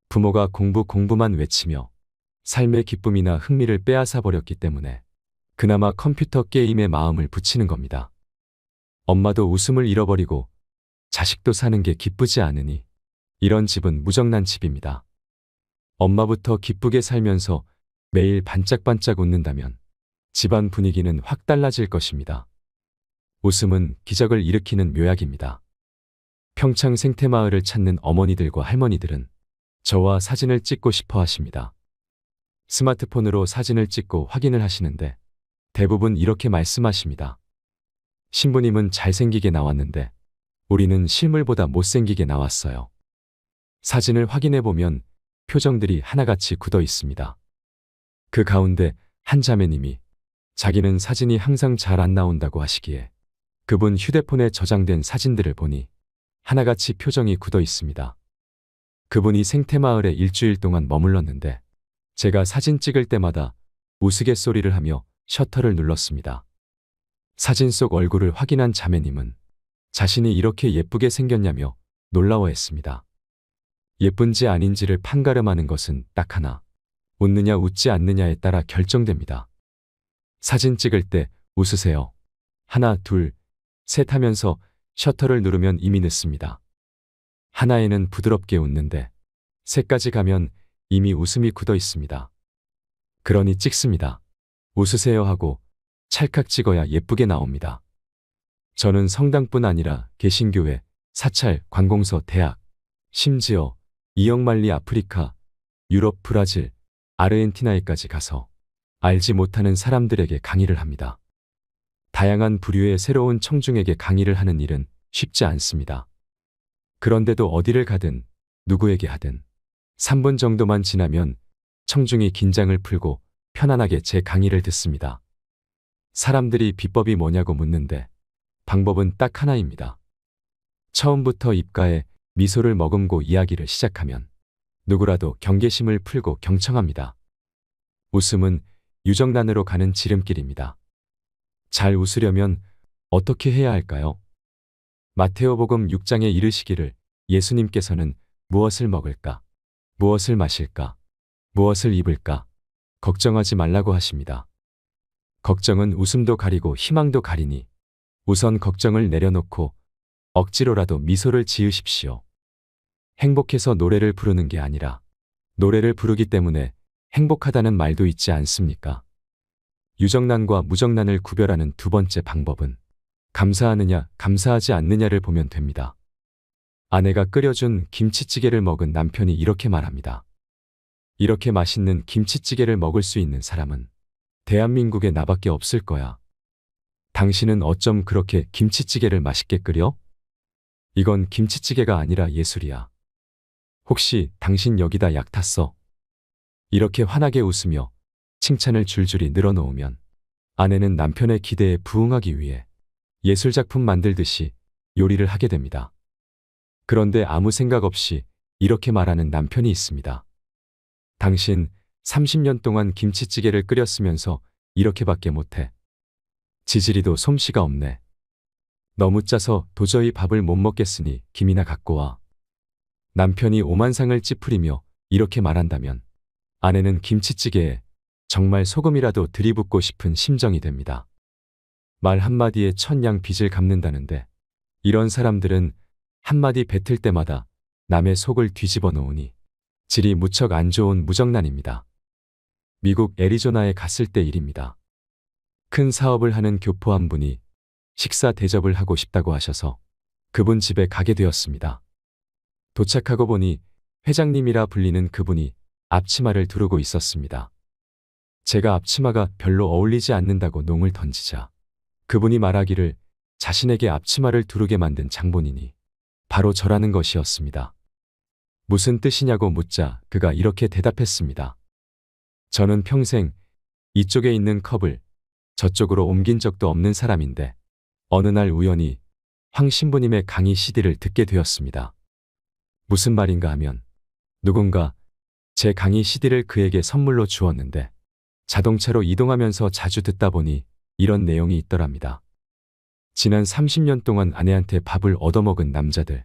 부모가 공부만 외치며 삶의 기쁨이나 흥미를 빼앗아 버렸기 때문에 그나마 컴퓨터 게임에 마음을 붙이는 겁니다. 엄마도 웃음을 잃어버리고 자식도 사는 게 기쁘지 않으니 이런 집은 무정란 집입니다. 엄마부터 기쁘게 살면서 매일 반짝반짝 웃는다면 집안 분위기는 확 달라질 것입니다. 웃음은 기적을 일으키는 묘약입니다. 평창 생태마을을 찾는 어머니들과 할머니들은 저와 사진을 찍고 싶어 하십니다. 스마트폰으로 사진을 찍고 확인을 하시는데 대부분 이렇게 말씀하십니다. 신부님은 잘생기게 나왔는데 우리는 실물보다 못생기게 나왔어요. 사진을 확인해 보면 표정들이 하나같이 굳어 있습니다. 그 가운데 한 자매님이 자기는 사진이 항상 잘 안 나온다고 하시기에 그분 휴대폰에 저장된 사진들을 보니 하나같이 표정이 굳어 있습니다. 그분이 생태마을에 일주일 동안 머물렀는데 제가 사진 찍을 때마다 우스갯소리를 하며 셔터를 눌렀습니다. 사진 속 얼굴을 확인한 자매님은 자신이 이렇게 예쁘게 생겼냐며 놀라워했습니다. 예쁜지 아닌지를 판가름하는 것은 딱 하나, 웃느냐 웃지 않느냐에 따라 결정됩니다. 사진 찍을 때 웃으세요. 하나, 둘, 셋 하면서 셔터를 누르면 이미 늦습니다. 하나에는 부드럽게 웃는데 셋까지 가면 이미 웃음이 굳어 있습니다. 그러니 찍습니다. 웃으세요 하고 찰칵 찍어야 예쁘게 나옵니다. 저는 성당뿐 아니라 개신교회, 사찰, 관공서, 대학, 심지어 이역만리 아프리카, 유럽, 브라질, 아르헨티나에까지 가서 알지 못하는 사람들에게 강의를 합니다. 다양한 부류의 새로운 청중에게 강의를 하는 일은 쉽지 않습니다. 그런데도 어디를 가든 누구에게 하든 3분 정도만 지나면 청중이 긴장을 풀고 편안하게 제 강의를 듣습니다. 사람들이 비법이 뭐냐고 묻는데 방법은 딱 하나입니다. 처음부터 입가에 미소를 머금고 이야기를 시작하면 누구라도 경계심을 풀고 경청합니다. 웃음은 유정란으로 가는 지름길입니다. 잘 웃으려면 어떻게 해야 할까요? 마테오복음 6장에 이르시기를 예수님께서는 무엇을 먹을까, 무엇을 마실까, 무엇을 입을까 걱정하지 말라고 하십니다. 걱정은 웃음도 가리고 희망도 가리니 우선 걱정을 내려놓고 억지로라도 미소를 지으십시오. 행복해서 노래를 부르는 게 아니라 노래를 부르기 때문에 행복하다는 말도 있지 않습니까? 유정란과 무정란을 구별하는 두 번째 방법은 감사하느냐, 감사하지 않느냐를 보면 됩니다. 아내가 끓여준 김치찌개를 먹은 남편이 이렇게 말합니다. 이렇게 맛있는 김치찌개를 먹을 수 있는 사람은 대한민국에 나밖에 없을 거야. 당신은 어쩜 그렇게 김치찌개를 맛있게 끓여? 이건 김치찌개가 아니라 예술이야. 혹시 당신 여기다 약 탔어? 이렇게 환하게 웃으며 칭찬을 줄줄이 늘어놓으면 아내는 남편의 기대에 부응하기 위해 예술작품 만들듯이 요리를 하게 됩니다. 그런데 아무 생각 없이 이렇게 말하는 남편이 있습니다. 당신 30년 동안 김치찌개를 끓였으면서 이렇게밖에 못해. 지지리도 솜씨가 없네. 너무 짜서 도저히 밥을 못 먹겠으니 김이나 갖고 와. 남편이 오만상을 찌푸리며 이렇게 말한다면 아내는 김치찌개에 정말 소금이라도 들이붓고 싶은 심정이 됩니다. 말 한마디에 천냥 빚을 갚는다는데 이런 사람들은 한마디 뱉을 때마다 남의 속을 뒤집어 놓으니 질이 무척 안 좋은 무정란입니다. 미국 애리조나에 갔을 때 일입니다. 큰 사업을 하는 교포 한 분이 식사 대접을 하고 싶다고 하셔서 그분 집에 가게 되었습니다. 도착하고 보니 회장님이라 불리는 그분이 앞치마를 두르고 있었습니다. 제가 앞치마가 별로 어울리지 않는다고 농을 던지자 그분이 말하기를 자신에게 앞치마를 두르게 만든 장본인이 바로 저라는 것이었습니다. 무슨 뜻이냐고 묻자 그가 이렇게 대답했습니다. 저는 평생 이쪽에 있는 컵을 저쪽으로 옮긴 적도 없는 사람인데 어느 날 우연히 황 신부님의 강의 CD를 듣게 되었습니다. 무슨 말인가 하면 누군가 제 강의 CD를 그에게 선물로 주었는데 자동차로 이동하면서 자주 듣다 보니 이런 내용이 있더랍니다. 지난 30년 동안 아내한테 밥을 얻어먹은 남자들,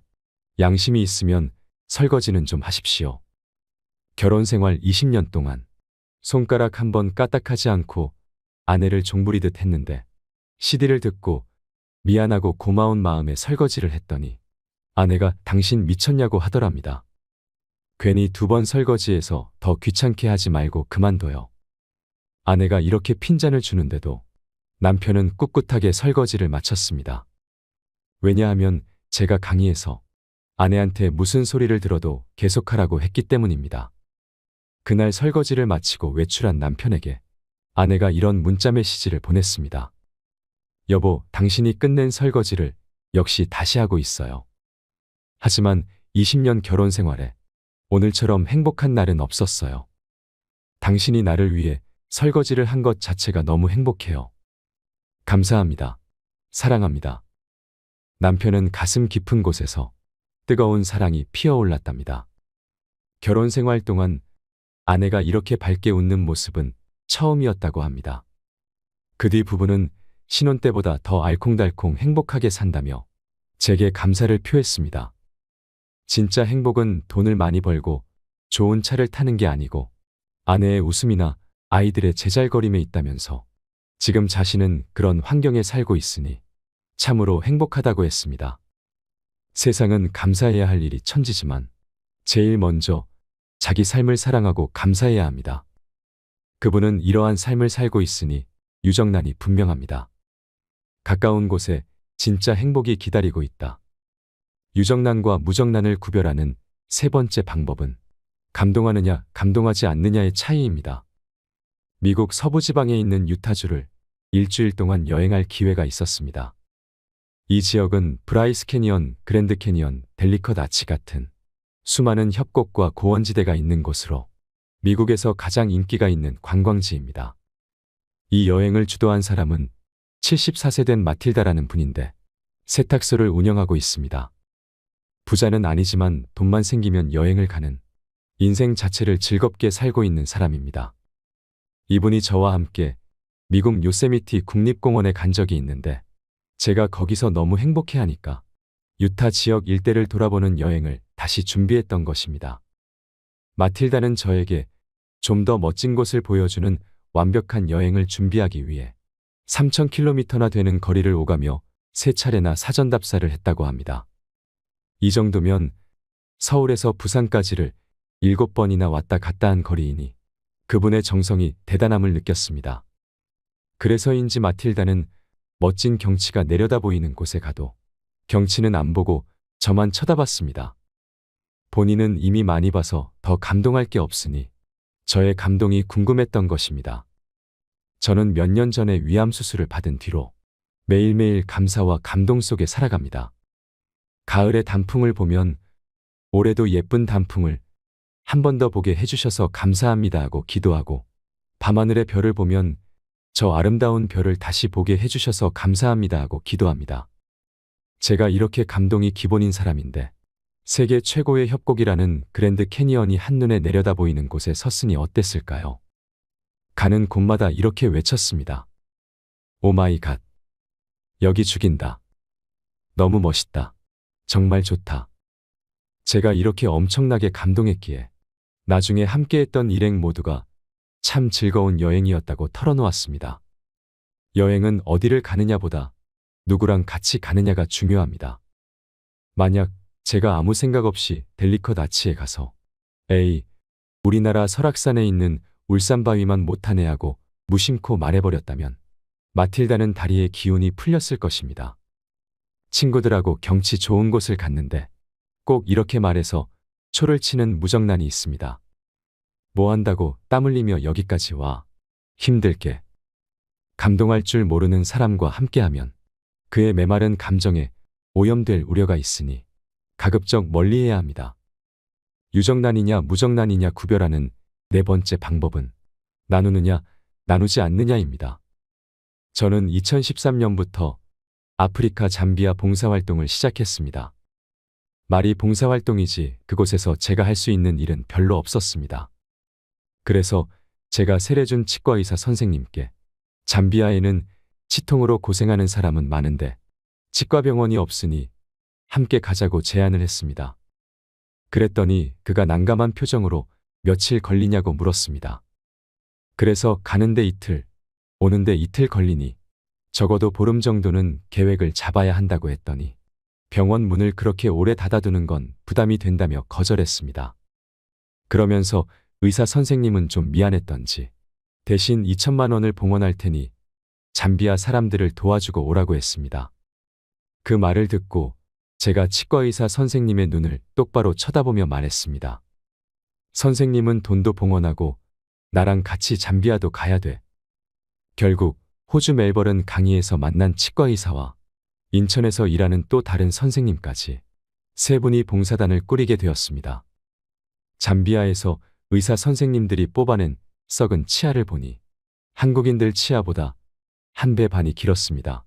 양심이 있으면 설거지는 좀 하십시오. 결혼 생활 20년 동안 손가락 한 번 까딱하지 않고 아내를 종부리듯 했는데 CD를 듣고 미안하고 고마운 마음에 설거지를 했더니 아내가 당신 미쳤냐고 하더랍니다. 괜히 2번 설거지해서 더 귀찮게 하지 말고 그만둬요. 아내가 이렇게 핀잔을 주는데도 남편은 꿋꿋하게 설거지를 마쳤습니다. 왜냐하면 제가 강의에서 아내한테 무슨 소리를 들어도 계속하라고 했기 때문입니다. 그날 설거지를 마치고 외출한 남편에게 아내가 이런 문자 메시지를 보냈습니다. 여보, 당신이 끝낸 설거지를 역시 다시 하고 있어요. 하지만 20년 결혼 생활에 오늘처럼 행복한 날은 없었어요. 당신이 나를 위해 설거지를 한 것 자체가 너무 행복해요. 감사합니다. 사랑합니다. 남편은 가슴 깊은 곳에서 뜨거운 사랑이 피어올랐답니다. 결혼 생활 동안 아내가 이렇게 밝게 웃는 모습은 처음이었다고 합니다. 그 뒤 부부는 신혼 때보다 더 알콩달콩 행복하게 산다며 제게 감사를 표했습니다. 진짜 행복은 돈을 많이 벌고 좋은 차를 타는 게 아니고 아내의 웃음이나 아이들의 제잘거림에 있다면서 지금 자신은 그런 환경에 살고 있으니 참으로 행복하다고 했습니다. 세상은 감사해야 할 일이 천지지만 제일 먼저 자기 삶을 사랑하고 감사해야 합니다. 그분은 이러한 삶을 살고 있으니 유정란이 분명합니다. 가까운 곳에 진짜 행복이 기다리고 있다. 유정란과 무정란을 구별하는 세 번째 방법은 감동하느냐, 감동하지 않느냐의 차이입니다. 미국 서부지방에 있는 유타주를 일주일 동안 여행할 기회가 있었습니다. 이 지역은 브라이스 캐니언, 그랜드 캐니언, 델리컷 아치 같은 수많은 협곡과 고원지대가 있는 곳으로 미국에서 가장 인기가 있는 관광지입니다. 이 여행을 주도한 사람은 74세 된 마틸다라는 분인데 세탁소를 운영하고 있습니다. 부자는 아니지만 돈만 생기면 여행을 가는 인생 자체를 즐겁게 살고 있는 사람입니다. 이분이 저와 함께 미국 요세미티 국립공원에 간 적이 있는데 제가 거기서 너무 행복해하니까 유타 지역 일대를 돌아보는 여행을 다시 준비했던 것입니다. 마틸다는 저에게 좀 더 멋진 곳을 보여주는 완벽한 여행을 준비하기 위해 3,000km나 되는 거리를 오가며 3차례나 사전 답사를 했다고 합니다. 이 정도면 서울에서 부산까지를 7번이나 왔다 갔다 한 거리이니 그분의 정성이 대단함을 느꼈습니다. 그래서인지 마틸다는 멋진 경치가 내려다 보이는 곳에 가도 경치는 안 보고 저만 쳐다봤습니다. 본인은 이미 많이 봐서 더 감동할 게 없으니 저의 감동이 궁금했던 것입니다. 저는 몇 년 전에 위암 수술을 받은 뒤로 매일매일 감사와 감동 속에 살아갑니다. 가을의 단풍을 보면 올해도 예쁜 단풍을 한 번 더 보게 해주셔서 감사합니다 하고 기도하고 밤하늘의 별을 보면 저 아름다운 별을 다시 보게 해주셔서 감사합니다 하고 기도합니다. 제가 이렇게 감동이 기본인 사람인데 세계 최고의 협곡이라는 그랜드 캐니언이 한눈에 내려다 보이는 곳에 섰으니 어땠을까요? 가는 곳마다 이렇게 외쳤습니다. 오 마이 갓. 여기 죽인다. 너무 멋있다. 정말 좋다. 제가 이렇게 엄청나게 감동했기에 나중에 함께했던 일행 모두가 참 즐거운 여행이었다고 털어놓았습니다. 여행은 어디를 가느냐보다 누구랑 같이 가느냐가 중요합니다. 만약 제가 아무 생각 없이 델리컷 아치에 가서 에이, 우리나라 설악산에 있는 울산바위만 못하네 하고 무심코 말해버렸다면 마틸다는 다리에 기운이 풀렸을 것입니다. 친구들하고 경치 좋은 곳을 갔는데 꼭 이렇게 말해서 초를 치는 무정란이 있습니다. 뭐 한다고 땀 흘리며 여기까지 와. 힘들게. 감동할 줄 모르는 사람과 함께하면 그의 메마른 감정에 오염될 우려가 있으니 가급적 멀리해야 합니다. 유정란이냐 무정란이냐 구별하는 네 번째 방법은 나누느냐 나누지 않느냐입니다. 저는 2013년부터 아프리카 잠비아 봉사활동을 시작했습니다. 말이 봉사활동이지 그곳에서 제가 할 수 있는 일은 별로 없었습니다. 그래서 제가 세례준 치과의사 선생님께 잠비아에는 치통으로 고생하는 사람은 많은데 치과병원이 없으니 함께 가자고 제안을 했습니다. 그랬더니 그가 난감한 표정으로 며칠 걸리냐고 물었습니다. 그래서 가는데 이틀, 오는데 이틀 걸리니 적어도 보름 정도는 계획을 잡아야 한다고 했더니 병원 문을 그렇게 오래 닫아두는 건 부담이 된다며 거절했습니다. 그러면서 의사 선생님은 좀 미안했던지 대신 2천만 원을 봉헌할 테니 잠비아 사람들을 도와주고 오라고 했습니다. 그 말을 듣고 제가 치과의사 선생님의 눈을 똑바로 쳐다보며 말했습니다. 선생님은 돈도 봉헌하고 나랑 같이 잠비아도 가야 돼. 결국 호주 멜버른 강의에서 만난 치과의사와 인천에서 일하는 또 다른 선생님까지 세 분이 봉사단을 꾸리게 되었습니다. 잠비아에서 의사 선생님들이 뽑아낸 썩은 치아를 보니 한국인들 치아보다 1배 반이 길었습니다.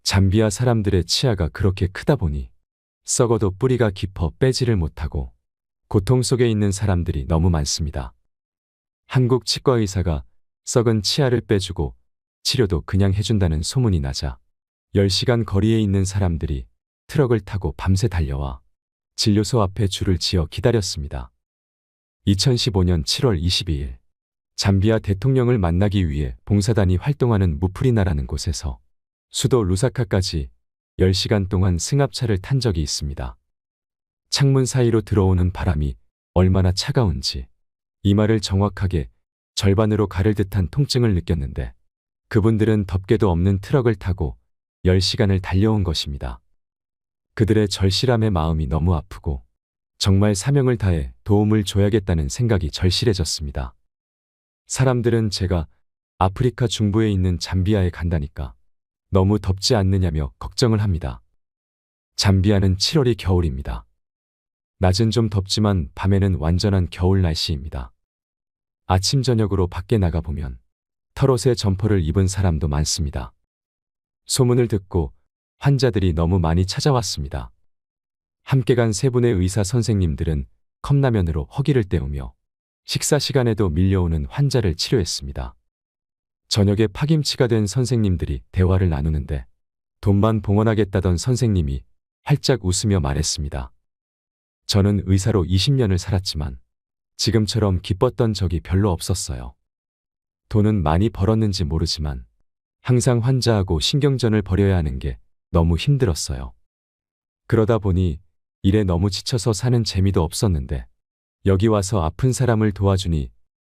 잠비아 사람들의 치아가 그렇게 크다 보니 썩어도 뿌리가 깊어 빼지를 못하고 고통 속에 있는 사람들이 너무 많습니다. 한국 치과 의사가 썩은 치아를 빼주고 치료도 그냥 해준다는 소문이 나자 10시간 거리에 있는 사람들이 트럭을 타고 밤새 달려와 진료소 앞에 줄을 지어 기다렸습니다. 2015년 7월 22일 잠비아 대통령을 만나기 위해 봉사단이 활동하는 무프리나라는 곳에서 수도 루사카까지 10시간 동안 승합차를 탄 적이 있습니다. 창문 사이로 들어오는 바람이 얼마나 차가운지 이마를 정확하게 절반으로 가를 듯한 통증을 느꼈는데 그분들은 덮개도 없는 트럭을 타고 10시간을 달려온 것입니다. 그들의 절실함의 마음이 너무 아프고 정말 사명을 다해 도움을 줘야겠다는 생각이 절실해졌습니다. 사람들은 제가 아프리카 중부에 있는 잠비아에 간다니까 너무 덥지 않느냐며 걱정을 합니다. 잠비아는 7월이 겨울입니다. 낮은 좀 덥지만 밤에는 완전한 겨울 날씨입니다. 아침 저녁으로 밖에 나가보면 털옷에 점퍼를 입은 사람도 많습니다. 소문을 듣고 환자들이 너무 많이 찾아왔습니다. 함께 간 세 분의 의사 선생님들은 컵라면으로 허기를 때우며 식사 시간에도 밀려오는 환자를 치료했습니다. 저녁에 파김치가 된 선생님들이 대화를 나누는데 돈만 봉헌하겠다던 선생님이 활짝 웃으며 말했습니다. 저는 의사로 20년을 살았지만 지금처럼 기뻤던 적이 별로 없었어요. 돈은 많이 벌었는지 모르지만 항상 환자하고 신경전을 벌여야 하는 게 너무 힘들었어요. 그러다 보니 일에 너무 지쳐서 사는 재미도 없었는데 여기 와서 아픈 사람을 도와주니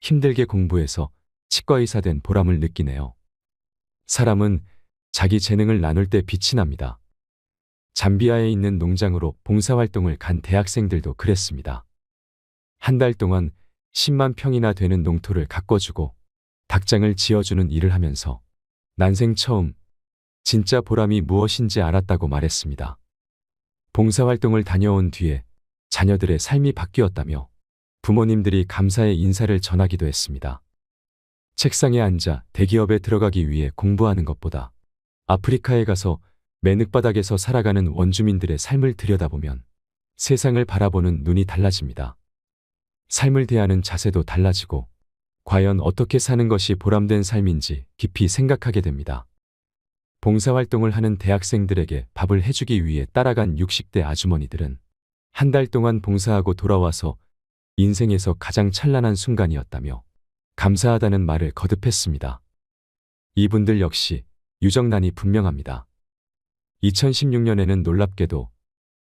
힘들게 공부해서 치과의사 된 보람을 느끼네요. 사람은 자기 재능을 나눌 때 빛이 납니다. 잠비아에 있는 농장으로 봉사활동을 간 대학생들도 그랬습니다. 한 달 동안 10만 평이나 되는 농토를 가꿔주고 닭장을 지어주는 일을 하면서 난생 처음 진짜 보람이 무엇인지 알았다고 말했습니다. 봉사활동을 다녀온 뒤에 자녀들의 삶이 바뀌었다며 부모님들이 감사의 인사를 전하기도 했습니다. 책상에 앉아 대기업에 들어가기 위해 공부하는 것보다 아프리카에 가서 맨흙바닥에서 살아가는 원주민들의 삶을 들여다보면 세상을 바라보는 눈이 달라집니다. 삶을 대하는 자세도 달라지고 과연 어떻게 사는 것이 보람된 삶인지 깊이 생각하게 됩니다. 봉사활동을 하는 대학생들에게 밥을 해주기 위해 따라간 60대 아주머니들은 한 달 동안 봉사하고 돌아와서 인생에서 가장 찬란한 순간이었다며 감사하다는 말을 거듭했습니다. 이분들 역시 유정난이 분명합니다. 2016년에는 놀랍게도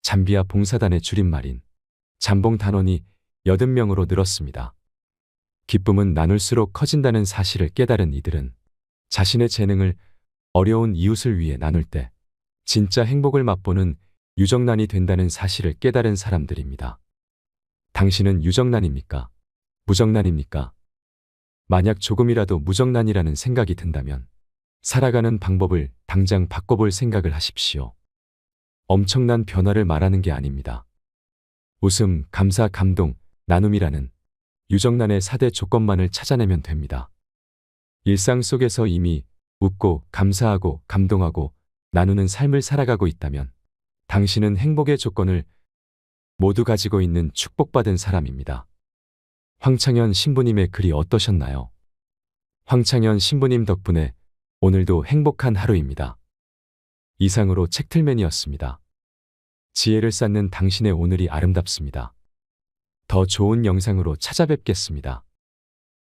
잠비아 봉사단의 줄임말인 잠봉 단원이 80명으로 늘었습니다. 기쁨은 나눌수록 커진다는 사실을 깨달은 이들은 자신의 재능을 어려운 이웃을 위해 나눌 때 진짜 행복을 맛보는 유정난이 된다는 사실을 깨달은 사람들입니다. 당신은 유정난입니까? 무정난입니까? 만약 조금이라도 무정난이라는 생각이 든다면 살아가는 방법을 당장 바꿔볼 생각을 하십시오. 엄청난 변화를 말하는 게 아닙니다. 웃음, 감사, 감동, 나눔이라는 유정난의 4대 조건만을 찾아내면 됩니다. 일상 속에서 이미 웃고 감사하고 감동하고 나누는 삶을 살아가고 있다면 당신은 행복의 조건을 모두 가지고 있는 축복받은 사람입니다. 황창현 신부님의 글이 어떠셨나요? 황창현 신부님 덕분에 오늘도 행복한 하루입니다. 이상으로 책틀맨이었습니다. 지혜를 쌓는 당신의 오늘이 아름답습니다. 더 좋은 영상으로 찾아뵙겠습니다.